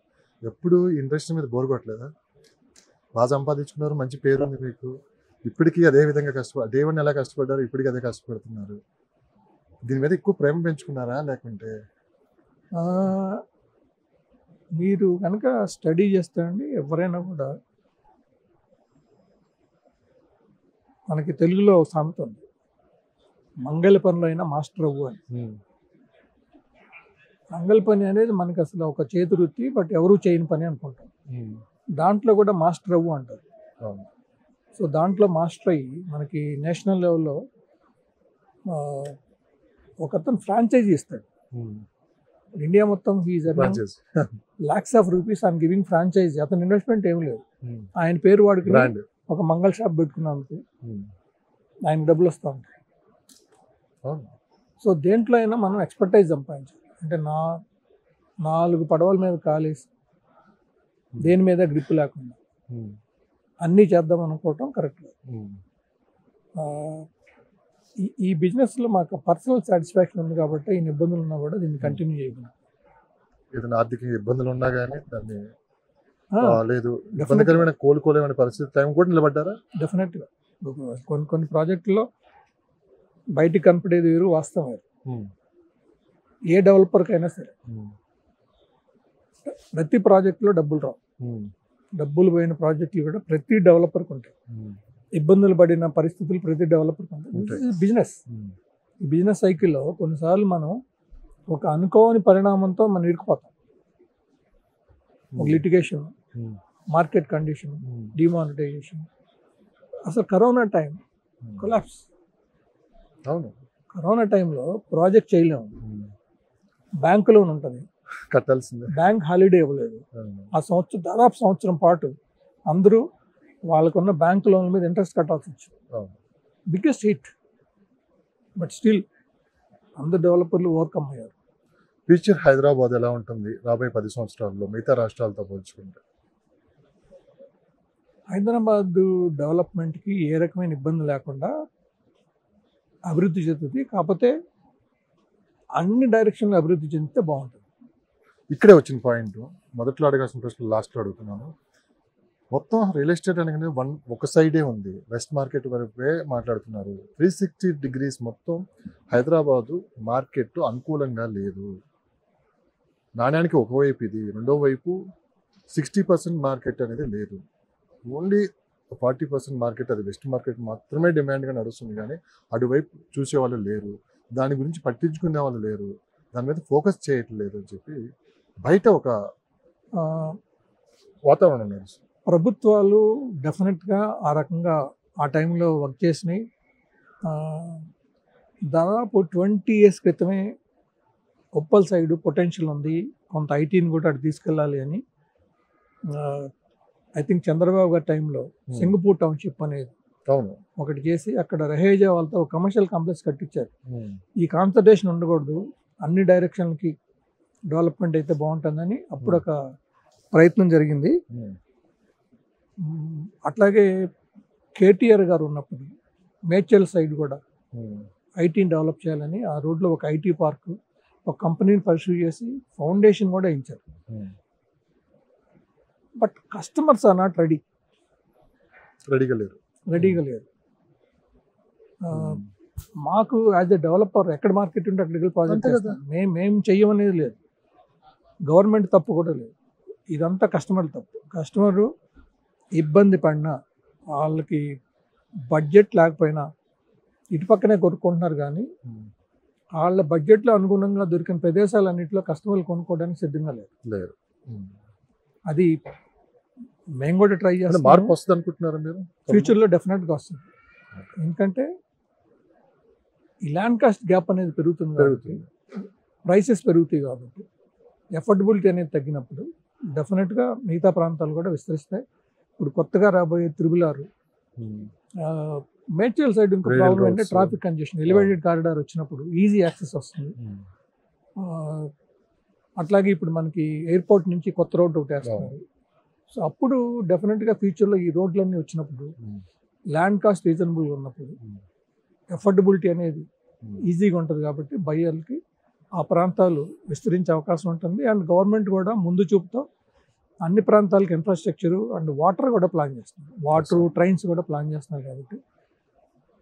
ఎప్పుడు ఇండస్ట్రీ మీద బోర్ కొట్టలేదా? బాగా సంపాదించుకున్నారు, మంచి పేరు ఉంది మీకు, ఇప్పటికీ అదే విధంగా దేవుడిని ఎలా కష్టపడ్డారు ఇప్పటికీ అదే కష్టపడుతున్నారు. దీని మీద ఎక్కువ ప్రేమ పెంచుకున్నారా లేకుంటే? మీరు కనుక స్టడీ చేస్తే అండి ఎవరైనా కూడా, మనకి తెలుగులో సామెత ఉంది, మంగళ పనిలో అయినా మాస్టర్ అవ్వు అని. మంగళ పని అనేది మనకి అసలు ఒక చేతి వృత్తి, బట్ ఎవరు చేయని పని అనుకుంటాం. దాంట్లో కూడా మాస్టర్ అవ్వు అంటారు. అవును. సో దాంట్లో మాస్టర్ అయ్యి మనకి నేషనల్ లెవెల్లో ఒక అతను ఫ్రాంచైజీ ఇస్తాడు. ఇండియా మొత్తం he's Franchise. Lakhs of rupees on giving franchisee. అతని ఇన్వెస్ట్మెంట్ ఏం లేదు, Hmm. ఆయన పేరు వాడుకుని బ్రాండ్. ఒక మంగళ షాప్ పెట్టుకున్నందుకు ఆయన డబ్బులు వస్తూ ఉంటాయి. అవును. సో దేంట్లో అయినా మనం ఎక్స్పర్టైజ్ సంపాదించాలి. అంటే 4 పడవల మీద కాలేసి దేని మీద గ్రిప్ లేకుండా Hmm. అన్నీ చేద్దాం అనుకోవటం కరెక్ట్ లేదు. Hmm. ఈ బిజినెస్లో మాకు పర్సనల్ సాటిస్ఫాక్షన్ ఉంది కాబట్టి ఈ ఇబ్బందులు ఉన్నా కూడా దీన్ని కంటిన్యూ చేయగలం. ఏదైనా ఆర్థిక ఇబ్బందులు ఉన్నా కానీ దాన్ని ఆ, లేదు ఇబ్బందికరమైన కోలుకోలేమనే పరిస్థితి టైం కూడా నిలబడ్డారా? డెఫినెట్గా కొన్ని ప్రాజెక్టుల్లో బయటికి కనపడేది వేరు, వాస్తవం వేరు. ఏ డెవలపర్కైనా సరే ప్రతి ప్రాజెక్టులో డబ్బులు రావు. డబ్బులు పోయిన ప్రాజెక్టులు కూడా ప్రతి డెవలపర్కి ఉంటాయి. ఇబ్బందులు పడిన పరిస్థితులు ప్రతి డెవలపర్కి ఉంటాయి. బిజినెస్, ఈ బిజినెస్ సైకిల్లో కొన్నిసార్లు మనం ఒక అనుకోని పరిణామంతో మనం ఇరుక్కుపోతాం. ఒక లిటిగేషన్, మార్కెట్ కండిషన్, డిమానిటైజేషన్. అసలు కరోనా టైం కొలాప్స్. అవును. కరోనా టైంలో ప్రాజెక్ట్ చేయలేము, బ్యాంకు లోన్ ఉంటుంది, కట్టాల్సిందే. బ్యాంక్ హాలిడే ఇవ్వలేదు. ఆ సంవత్సరం దాదాపు సంవత్సరం పాటు అందరూ వాళ్ళకున్న బ్యాంక్ లోన్ల మీద ఇంట్రెస్ట్ కట్టాల్సి వచ్చింది. Biggest hit. బట్ స్టిల్ అందరు డెవలపర్లు ఓవర్కమ్ అయ్యారు. ఫ్యూచర్ హైదరాబాద్ ఎలా ఉంటుంది రాబోయే 10 సంవత్సరాల్లో మిగతా రాష్ట్రాలతో పోల్చుకుంటే? హైదరాబాద్ డెవలప్మెంట్కి ఏ రకమైన ఇబ్బంది లేకుండా అభివృద్ధి చెందుతుంది. కాకపోతే అన్ని డైరెక్షన్లో అభివృద్ధి చెందితే బాగుంటుంది. ఇక్కడే వచ్చిన పాయింట్, మొదట్లో అడగాల్సిన ప్రశ్నలు లాస్ట్లో అడుగుతున్నాను. మొత్తం రియల్ ఎస్టేట్ అనేది ఒక సైడే ఉంది, వెస్ట్ మార్కెట్ వరకే మాట్లాడుతున్నారు. 360 degrees మొత్తం హైదరాబాదు మార్కెట్ అనుకూలంగా లేదు. నాణ్యానికి ఒకవైపు ఇది, రెండో వైపు 60% మార్కెట్ అనేది లేదు. ఓన్లీ 40% మార్కెట్, అది వెస్ట్ మార్కెట్ మాత్రమే డిమాండ్గా నడుస్తుంది. కానీ అటువైపు చూసేవాళ్ళు లేరు, దాని గురించి పట్టించుకునే వాళ్ళు లేరు, దాని మీద ఫోకస్ చేయట్లేదు అని చెప్పి బయట ఒక వాతావరణం నడుస్తుంది. ప్రభుత్వాలు డెఫినెట్గా ఆ రకంగా ఆ టైంలో వర్క్ చేసినాయి. దాదాపు 20 years క్రితమే ఉప్పల్ సైడ్ పొటెన్షియల్ ఉంది, కొంత ఐటీని కూడా అటు తీసుకెళ్ళాలి అని ఐ థింక్ చంద్రబాబు గారి టైంలో సింగపూర్ టౌన్షిప్ అనేది అవును ఒకటి చేసి అక్కడ రహేజా వాళ్ళతో ఒక కమర్షియల్ కాంప్లెక్స్ కట్టించారు. ఈ కాన్సన్ట్రేషన్ ఉండకూడదు, అన్ని డైరెక్షన్కి డెవలప్మెంట్ అయితే బాగుంటుందని అప్పుడు ఒక ప్రయత్నం జరిగింది. అట్లాగే కేటీఆర్ గారు ఉన్నప్పుడు మేడ్చల్ సైడ్ కూడా ఐటీని డెవలప్ చేయాలని ఆ రోడ్లో ఒక ఐటీ పార్క్, ఒక కంపెనీని పర్సూ చేసి ఫౌండేషన్ కూడా ఇచ్చారు. బట్ కస్టమర్స్ ఆర్ నాట్ రెడీగా లేరు. మాకు యాజ్ ఎ డెవలపర్ ఎక్కడ మార్కెట్ ఉంటే అక్కడికి ప్రాజెక్ట్ చేస్తాం. మేము చెయ్యమనేది లేదు, గవర్నమెంట్ తప్పు కూడా లేదు, ఇదంతా కస్టమర్ తప్పు. కస్టమరు ఇబ్బంది పడినా, వాళ్ళకి బడ్జెట్ లేకపోయినా ఇటు పక్కనే కొనుక్కుంటున్నారు. కానీ వాళ్ళ బడ్జెట్లో అనుగుణంగా దొరికిన ప్రదేశాలన్నింటిలో కస్టమర్లు కొనుక్కోవడానికి సిద్ధంగా లేరు. అది మేము కూడా ట్రై చేస్తాం. మార్పు వస్తుంది అనుకుంటున్నారా మీరు? ఫ్యూచర్లో డెఫినెట్గా వస్తుంది. ఎందుకంటే ఈ ల్యాండ్ కాస్ట్ గ్యాప్ అనేది పెరుగుతుంది కాబట్టి, ప్రైసెస్ పెరుగుతాయి కాబట్టి, ఎఫోర్డబిలిటీ అనేది తగ్గినప్పుడు డెఫినెట్గా మిగతా ప్రాంతాలు కూడా విస్తరిస్తాయి. ఇప్పుడు కొత్తగా రాబోయే త్రిబుల్-ఆర్, మేడ్చల్ సైడ్ ఇంకో ప్రాబ్లం అంటే ట్రాఫిక్ కంజెషన్. ఎలివేటెడ్ కారిడార్ వచ్చినప్పుడు ఈజీ యాక్సెస్ వస్తుంది. అట్లాగే ఇప్పుడు మనకి ఎయిర్పోర్ట్ నుంచి కొత్త రోడ్డు ఒకటి వేస్తున్నారు. సో అప్పుడు డెఫినెట్గా ఫ్యూచర్లో ఈ రోడ్లన్నీ వచ్చినప్పుడు, ల్యాండ్ కాస్ట్ రీజనబుల్గా ఉన్నప్పుడు ఎఫోర్డబిలిటీ అనేది ఈజీగా ఉంటుంది కాబట్టి బయ్యర్లకి ఆ ప్రాంతాలు విస్తరించే అవకాశం ఉంటుంది. అండ్ గవర్నమెంట్ కూడా ముందు చూపుతో అన్ని ప్రాంతాలకు ఇన్ఫ్రాస్ట్రక్చరు అండ్ వాటర్ కూడా ప్లాన్ చేస్తున్నారు, వాటర్ ట్రైన్స్ కూడా ప్లాన్ చేస్తున్నారు. కాబట్టి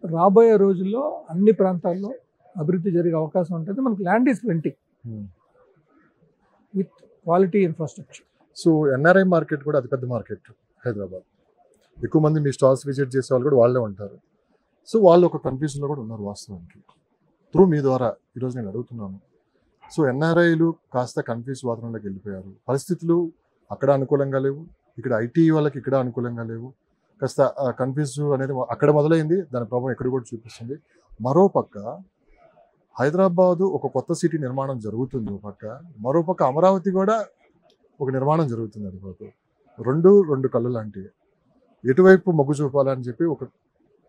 రాబోయే రోజుల్లో అన్ని ప్రాంతాల్లో అభివృద్ధి జరిగే అవకాశం ఉంటుంది. మనకి land is plenty with quality infrastructure. So NRI market కూడా అతిపెద్ద మార్కెట్ హైదరాబాద్. ఎక్కువ మంది మీ స్టాల్స్ విజిట్ చేసే వాళ్ళు కూడా వాళ్ళే ఉంటారు. సో వాళ్ళు ఒక కన్ఫ్యూజన్లో కూడా ఉన్నారు వాస్తవానికి. మీ ద్వారా ఈరోజు నేను అడుగుతున్నాను. సో ఎన్ఆర్ఐలు కాస్త కన్ఫ్యూజ్ వాతావరణంలోకి వెళ్ళిపోయారు. పరిస్థితులు అక్కడ అనుకూలంగా లేవు, ఇక్కడ ఐటీ వాళ్ళకి ఇక్కడ అనుకూలంగా లేవు. కాస్త కన్ఫ్యూజ్ అనేది అక్కడ మొదలైంది, దాని ప్రభావం ఎక్కడ కూడా చూపిస్తుంది. మరోపక్క హైదరాబాదు ఒక కొత్త సిటీ నిర్మాణం జరుగుతుంది ఒక పక్క, మరోపక్క అమరావతి కూడా ఒక నిర్మాణం జరుగుతుంది. అది పోతూ రెండు కళ్ళు లాంటివి, ఎటువైపు మొగ్గు చూపాలని చెప్పి ఒక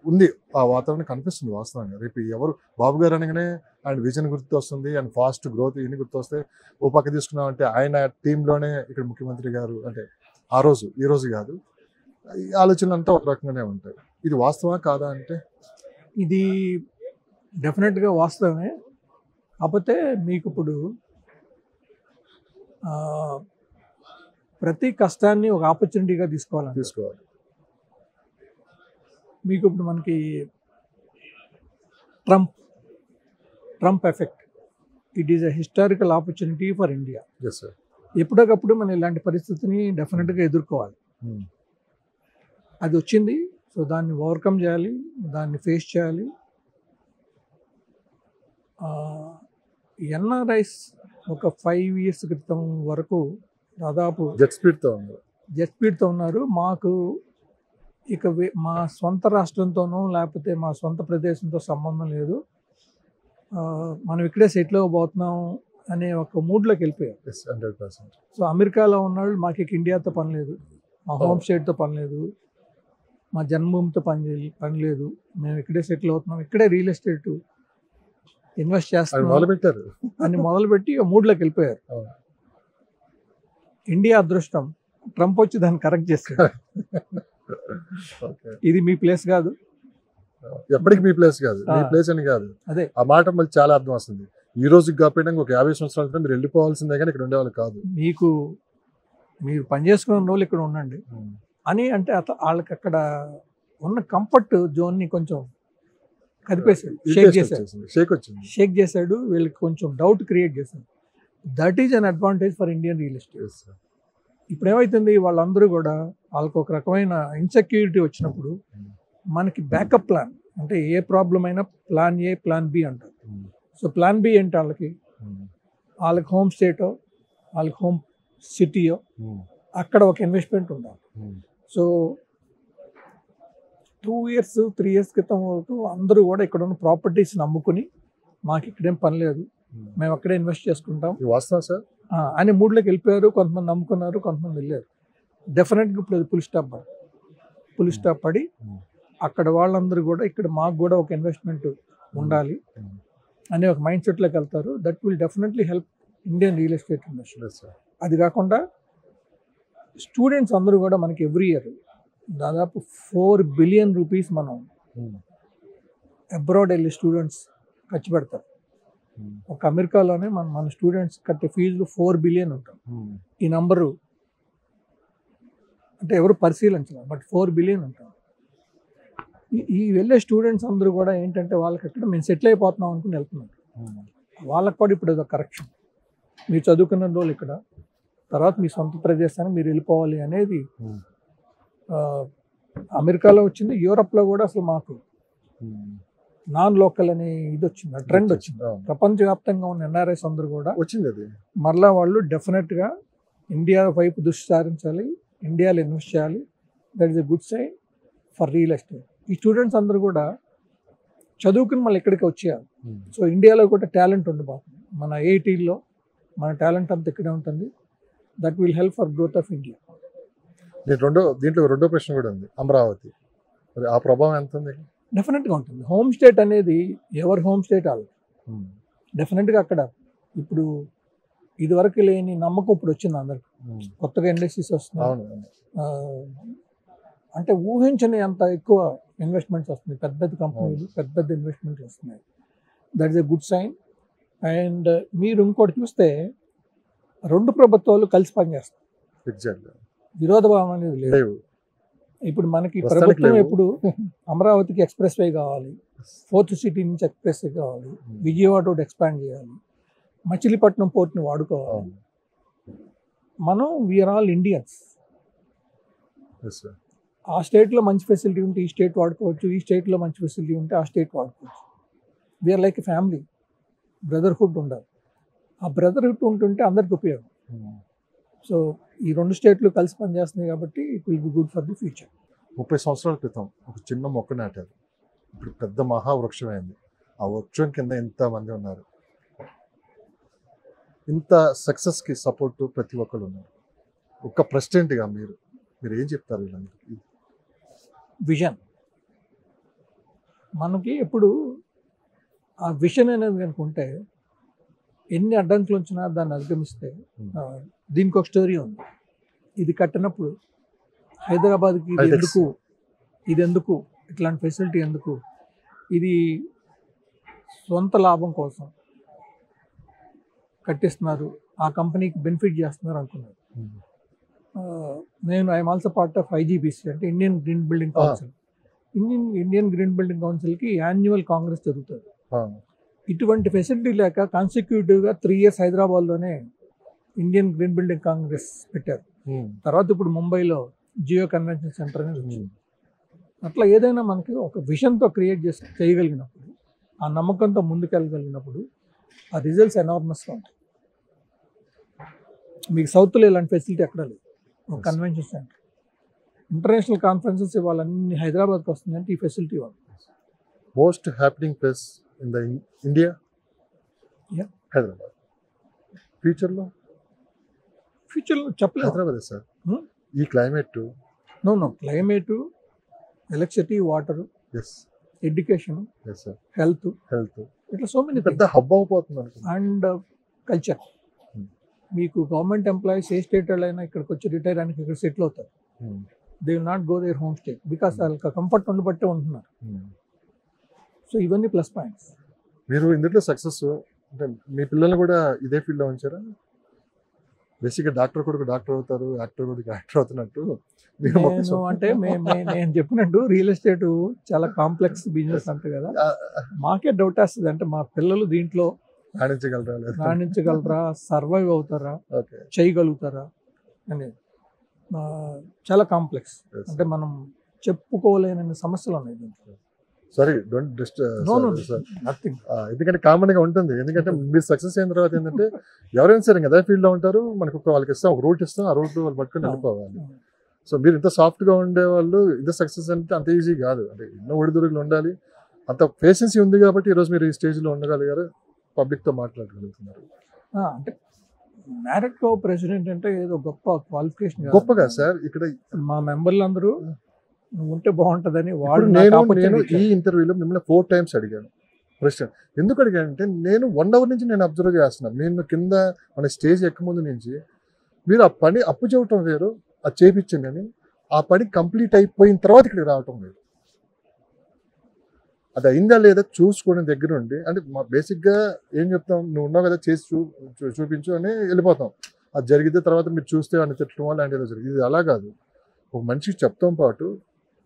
ఉంది, ఆ వాతావరణం కనిపిస్తుంది వాస్తవంగా. రేపు ఎవరు బాబు గారు అనగానే ఆయన విజన్ గుర్తు వస్తుంది, ఆయన ఫాస్ట్ గ్రోత్ ఇవన్నీ గుర్తు వస్తే, ఓ పక్క తీసుకున్నామంటే ఆయన టీంలోనే ఇక్కడ ముఖ్యమంత్రి గారు అంటే ఆ రోజు ఈ రోజు కాదు, ఈ ఆలోచనలు అంతా ఒక రకంగానే ఉంటాయి. ఇది వాస్తవా కాదా అంటే ఇది డెఫినెట్గా వాస్తవమే. కాకపోతే మీకు ఇప్పుడు ప్రతి కష్టాన్ని ఒక ఆపర్చునిటీగా తీసుకోవాలి. మీకు ఇప్పుడు మనకి Trump effect, it is a historical opportunity for India. ఎప్పటికప్పుడు మనం ఇలాంటి పరిస్థితిని డెఫినెట్గా ఎదుర్కోవాలి. అది వచ్చింది, సో దాన్ని ఓవర్కమ్ చేయాలి, దాన్ని ఫేస్ చేయాలి. ఎన్ఆర్ఐస్ ఒక 5 years క్రితం వరకు దాదాపు జెట్ స్పీడ్తో ఉన్నారు. మాకు ఇక మా సొంత రాష్ట్రంతోనో లేకపోతే మా సొంత ప్రదేశంతో సంబంధం లేదు, మనం ఇక్కడే సెటిల్ అవ్వబోతున్నాం అనే ఒక మూడ్లోకి వెళ్ళిపోయాం. 100%. సో అమెరికాలో ఉన్నవాళ్ళు మాకు ఇక ఇండియాతో పని లేదు, మా హోమ్ స్టేట్తో పని లేదు, మా జన్మభూమితో పని లేదు, మేము ఇక్కడే సెటిల్ అవుతున్నాం, ఇక్కడే రియల్ ఎస్టేట్ ఇన్వెస్ట్ చేస్తున్నాం అని మొదలుపెట్టి మూడ్లోకి వెళ్ళిపోయారు. ఇండియా అదృష్టం, ట్రంప్ వచ్చి దాన్ని కరెక్ట్ చేస్తాడు. ఇది మీ ప్లేస్ కాదు, ఎప్పటికి మీ ప్లేస్ కాదు, మీ ప్లేస్ అని కాదు. అదే ఆ మాట మళ్ళీ చాలా అర్థం వస్తుంది. ఈ రోజు కాకపోయినా ఒక 50 సంవత్సరాల మీరు వెళ్ళిపోవాల్సిందే, కానీ ఇక్కడ ఉండేవాళ్ళు కాదు. మీరు పనిచేసుకున్న రోజులు ఇక్కడ ఉండండి అని అంటే వాళ్ళకి అక్కడ ఉన్న కంఫర్ట్ జోన్ని కొంచెం కదిపేశాడు, షేక్ చేశాడు, వీళ్ళకి కొంచెం డౌట్ క్రియేట్ చేశాడు. That is an advantage for Indian real estate. ఇప్పుడు ఏమవుతుంది, వాళ్ళందరూ కూడా వాళ్ళకి ఒక రకమైన ఇన్సెక్యూరిటీ వచ్చినప్పుడు మనకి బ్యాకప్ ప్లాన్ అంటే ఏ ప్రాబ్లం అయినా ప్లాన్ ఏ ప్లాన్ బి అంటారు. సో ప్లాన్ బి ఏంటి, వాళ్ళకి హోమ్ స్టేటో వాళ్ళకి హోమ్ సిటీయో అక్కడ ఒక ఇన్వెస్ట్మెంట్ ఉండాలి. సో 2 years 3 years క్రితం వరకు అందరూ కూడా ఇక్కడ ఉన్న ప్రాపర్టీస్ని అమ్ముకుని మాకు ఇక్కడేం పని లేదు, మేము అక్కడే ఇన్వెస్ట్ చేసుకుంటాం అని మూడ్లోకి వెళ్ళిపోయారు. కొంతమంది అమ్ముకున్నారు, కొంతమంది వెళ్ళారు. డెఫినెట్గా ఇప్పుడు అది ఫుల్ స్టాప్ పడి అక్కడ వాళ్ళందరూ కూడా ఇక్కడ మాకు కూడా ఒక ఇన్వెస్ట్మెంట్ ఉండాలి అనే ఒక మైండ్ సెట్లోకి వెళ్తారు. That will definitely help Indian real estate industry. అది కాకుండా స్టూడెంట్స్ అందరూ కూడా మనకి ఎవ్రీ ఇయర్ దాదాపు 4 billion rupees మనం అబ్రాడ్ వెళ్ళి స్టూడెంట్స్ ఖర్చు పెడతారు. ఒక అమెరికాలోనే మన స్టూడెంట్స్ కట్టే ఫీజులు 4 billion ఉంటాం. ఈ నంబరు అంటే ఎవరు పరిశీలించాలి, బట్ 4 billion ఉంటాం. ఈ వెళ్ళే స్టూడెంట్స్ అందరూ కూడా ఏంటంటే వాళ్ళకి అక్కడ మేము సెటిల్ అయిపోతున్నాం అనుకుని వెళ్తున్నారు. వాళ్ళకి కూడా ఇప్పుడు ఏదో కరెక్షన్, మీరు చదువుకున్న రోజులు ఇక్కడ, తర్వాత మీ సొంత ప్రదేశానికి మీరు వెళ్ళిపోవాలి అనేది అమెరికాలో వచ్చింది. యూరోప్లో కూడా అసలు మాకు నాన్ లోకల్ అనే ఇది వచ్చింది, ట్రెండ్ వచ్చింది. ప్రపంచవ్యాప్తంగా ఉన్న ఎన్ఆర్ఐస్ అందరూ కూడా వచ్చింది. అది మరలా వాళ్ళు డెఫినెట్గా ఇండియా వైపు దృష్టి సారించాలి, ఇండియాలో ఇన్వెస్ట్ చేయాలి. That is a good sign for real estate. ఈ స్టూడెంట్స్ అందరూ కూడా చదువుకుని మళ్ళీ ఇక్కడికి వచ్చేయాలి. సో ఇండియాలో కూడా టాలెంట్ ఉండబోతుంది. మన ఐఐటీలో మన టాలెంట్ అంతా ఇక్కడే ఉంటుంది. That will help for growth of India. దీంట్లో రెండో ప్రశ్న కూడా ఉంది, అమరావతి, ఆ ప్రభావం ఎంత ఉంది? డెఫినెట్గా ఉంటుంది. హోమ్ స్టేట్ అనేది ఎవరి హోమ్ స్టేట్ వాళ్ళు డెఫినెట్గా అక్కడ ఇప్పుడు ఇదివరకు లేని నమ్మకం ఇప్పుడు వచ్చింది అందరికి. కొత్తగా ఇండస్ట్రీస్ వస్తున్నాయి, అంటే ఊహించని అంత ఎక్కువ ఇన్వెస్ట్మెంట్స్ వస్తున్నాయి, పెద్ద పెద్ద కంపెనీలు పెద్ద ఇన్వెస్ట్మెంట్స్ వస్తున్నాయి. That is a good sign. And మీరు ఇంకోటి చూస్తే 2 ప్రభుత్వాలు కలిసి పనిచేస్తాయి, విరోధభావం అనేది లేదు. ఇప్పుడు మనకి ప్రభుత్వం ఎప్పుడు అమరావతికి ఎక్స్ప్రెస్ వే కావాలి, 4th సిటీ నుంచి ఎక్స్ప్రెస్ వే కావాలి, విజయవాడ రోడ్ ఎక్స్పాండ్ చేయాలి, మచిలీపట్నం పోర్ట్ని వాడుకోవాలి. మనం వీఆర్ ఆల్ ఇండియన్స్. ఆ స్టేట్లో మంచి ఫెసిలిటీ ఉంటే ఈ స్టేట్ వాడుకోవచ్చు, ఈ స్టేట్లో మంచి ఫెసిలిటీ ఉంటే ఆ స్టేట్ వాడుకోవచ్చు. We are like a family, brotherhood ఉండాలి. ఆ బ్రదర్హుడ్ ఉంటుంటే అందరికి ఉపయోగం. సో ఈ 2 స్టేట్లు కలిసి పనిచేస్తున్నాయి కాబట్టి it will be good for the future. 30 సంవత్సరాల క్రితం ఒక చిన్న మొక్క నాటారు, ఇప్పుడు పెద్ద మహావృక్షం అయింది. ఆ వృక్షం కింద ఎంతమంది ఉన్నారు. ఇంత సక్సెస్కి సపోర్ట్ ప్రతి ఒక్కరు ఉన్నారు. ఒక ప్రెసిడెంట్గా మీరు ఏం చెప్తారు వీళ్ళందరికీ? విజన్ మనకి ఎప్పుడు ఆ విషన్ అనేది కనుకుంటే ఎన్ని అడ్డంకులు వచ్చినా దాన్ని అధిగమిస్తే దీనికి ఒక స్టోరీ ఉంది. ఇది కట్టినప్పుడు హైదరాబాద్కి ఇది ఎందుకు ఇట్లాంటి ఫెసిలిటీ ఎందుకు, ఇది సొంత లాభం కోసం కట్టిస్తున్నారు, ఆ కంపెనీకి బెనిఫిట్ చేస్తున్నారు అనుకున్నారు. నేను I'm also part of IGBC అంటే Indian green building council. Indian green building కౌన్సిల్కి యాన్యువల్ కాంగ్రెస్ జరుగుతుంది. ఇటువంటి ఫెసిలిటీ లేక కాన్సిక్యూటివ్గా 3 years హైదరాబాద్లోనే ఇండియన్ గ్రీన్ బిల్డింగ్ కాంగ్రెస్ పెట్టారు. తర్వాత ఇప్పుడు ముంబైలో జియో కన్వెన్షన్ సెంటర్ అనేది వచ్చింది. అట్లా ఏదైనా మనకి ఒక విషన్తో క్రియేట్ చేయగలిగినప్పుడు, ఆ నమ్మకంతో ముందుకెళ్ళగలిగినప్పుడు ఆ రిజల్ట్స్ ఎనార్మస్గా ఉంటాయి. మీకు సౌత్లో ఇలాంటి ఫెసిలిటీ ఎక్కడ లేదు. ఒక కన్వెన్షన్ సెంటర్, ఇంటర్నేషనల్ కాన్ఫరెన్సెస్ ఇవాళ అన్ని హైదరాబాద్కి వస్తుందంటే ఈ ఫెసిలిటీ వాళ్ళు. Most happening place in the India Hyderabad. ఫ్యూచర్లో చెప్పలేదు హైదరాబాద్ సార్. ఈ climate climate, electricity, water, education, health, ఇట్లా సో మెనీ పెద్ద హబ్ అయిపోతుంది అనుకుంటా. And culture. మీకు గవర్నమెంట్ ఎంప్లాయీస్ ఏ స్టేట్ అయినా ఇక్కడికి వచ్చి రిటైర్ అయినా ఇక్కడ సెటిల్ అవుతారు. They will not go their home state because వాళ్ళకి కంఫర్ట్ ఉండబట్టే ఉంటున్నారు. సో ఇవన్నీ ప్లస్ పాయింట్స్. మీరు ఇందులో సక్సెస్ అంటే మీ పిల్లల్ని కూడా ఇదే ఫీల్డ్లో ఉంచారా? బేసిక్గా డాక్టర్ కొడుకు డాక్టర్ అవుతారు, యాక్టర్ కొడుకు యాక్టర్ అవుతున్నట్టు నేను చెప్పినట్టు రియల్ ఎస్టేట్ చాలా కాంప్లెక్స్ బిజినెస్ అంట కదా. మాకే డౌట్ వస్తుంది, అంటే మా పిల్లలు దీంట్లో రాణించగలరా, సర్వైవ్ అవుతారా, చేయగలుగుతారా అనేది చాలా కాంప్లెక్స్. అంటే మనం చెప్పుకోలేని సమస్యలు ఉన్నాయి దీంట్లో. Sorry, don't nothing. ఎందుకంటే కామన్ గా ఉంటుంది. ఎందుకంటే మీరు సక్సెస్ అయిన తర్వాత ఏంటంటే ఎవరైనా సరే అదే ఫీల్డ్ లో ఉంటారు. మనకు వాళ్ళకి ఇస్తాం, ఒక రూట్ ఇస్తాం, ఆ రూట్ వాళ్ళు పట్టుకుని వెళ్ళిపోవాలి. సో మీరు ఇంత సాఫ్ట్ గా ఉండేవాళ్ళు ఇంత సక్సెస్ అంటే అంత ఈజీ కాదు. అంటే ఎన్నో ఒడిదుడుకులు ఉండాలి. అంత పేషెన్సీ ఉంది కాబట్టి ఈరోజు మీరు ఈ స్టేజ్ లో ఉండగలిగారు, పబ్లిక్ తో మాట్లాడగలుగుతున్నారు. అంటే మ్యారెట్ కో ప్రెసిడెంట్ అంటే ఏదో గొప్ప క్వాలిఫికేషన్ గొప్పగా సార్. ఇక్కడ మా మెంబర్లు అందరూ ఉంటే బాగుంటుందని నేను ఈ ఇంటర్వ్యూలో మిమ్మల్ని 4 times అడిగాను ప్రెసిడెంట్. ఎందుకు అడిగానంటే నేను 1 hour నుంచి నేను అబ్జర్వ్ చేస్తున్నాను. నేను కింద మన స్టేజ్ ఎక్కముందు నుంచి మీరు ఆ పని అప్పు చేయటం వేరు, అది చేయించండి అని, ఆ పని కంప్లీట్ అయిపోయిన తర్వాత ఇక్కడికి రావటం వేరు. అది అయిందా లేదా చూసుకోవడం దగ్గర ఉండి, అంటే మా బేసిక్గా ఏం చెప్తాం, నువ్వు ఉన్నావు కదా చేసి చూపించు అని వెళ్ళిపోతాం. అది జరిగితే తర్వాత మీరు చూస్తే అని తిట్టడం అలాంటి ఏదో జరిగింది. ఇది అలా కాదు. ఒక మనిషికి చెప్తాం పాటు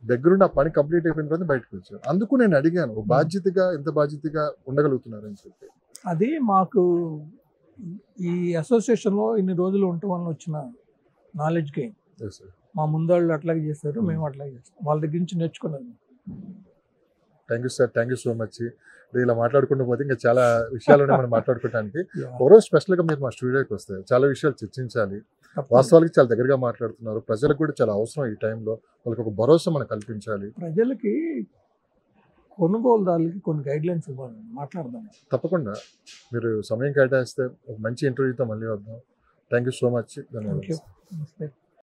దగ్గరుండి ఆ పని కంప్లీట్ అయిపోయిన తర్వాత బయటకు వచ్చాను. అందుకు నేను అడిగాను, ఒక బాధ్యతగా ఎంత బాధ్యతగా ఉండగలుగుతున్నారు అని చెప్పి. అది మాకు ఈ అసోసియేషన్లో ఇన్ని రోజులు ఉండటం వల్ల వచ్చిన నాలెడ్జ్ గెయిన్. మా ముందాళ్ళు అట్లాగే చేస్తారు, మేము అట్లాగే చేస్తాం. వాళ్ళ దగ్గర నుంచి నేర్చుకున్నాను. Thank you sir, thank you so much. ఇలా మాట్లాడుకుంటూ పోతే ఇంకా చాలా విషయాలు ఉన్నాయి మనం మాట్లాడుకోవడానికి. ఒకరోజు స్పెషల్గా మీరు మా స్టూడియోకి వస్తే చాలా విషయాలు చర్చించాలి. వాస్తవాలకి చాలా దగ్గరగా మాట్లాడుతున్నారు. ప్రజలకు కూడా చాలా అవసరం ఈ టైంలో. వాళ్ళకి ఒక భరోసా మనం కల్పించాలి. ప్రజలకి, కొనుగోలుదారులకి కొన్ని గైడ్ లైన్స్ ఇవ్వాలి, మాట్లాడదాం. తప్పకుండా మీరు సమయం కేటాయిస్తే ఒక మంచి ఇంటర్వ్యూతో మళ్ళీ వద్దాం. Thank you so much. ధన్యవాదాలు.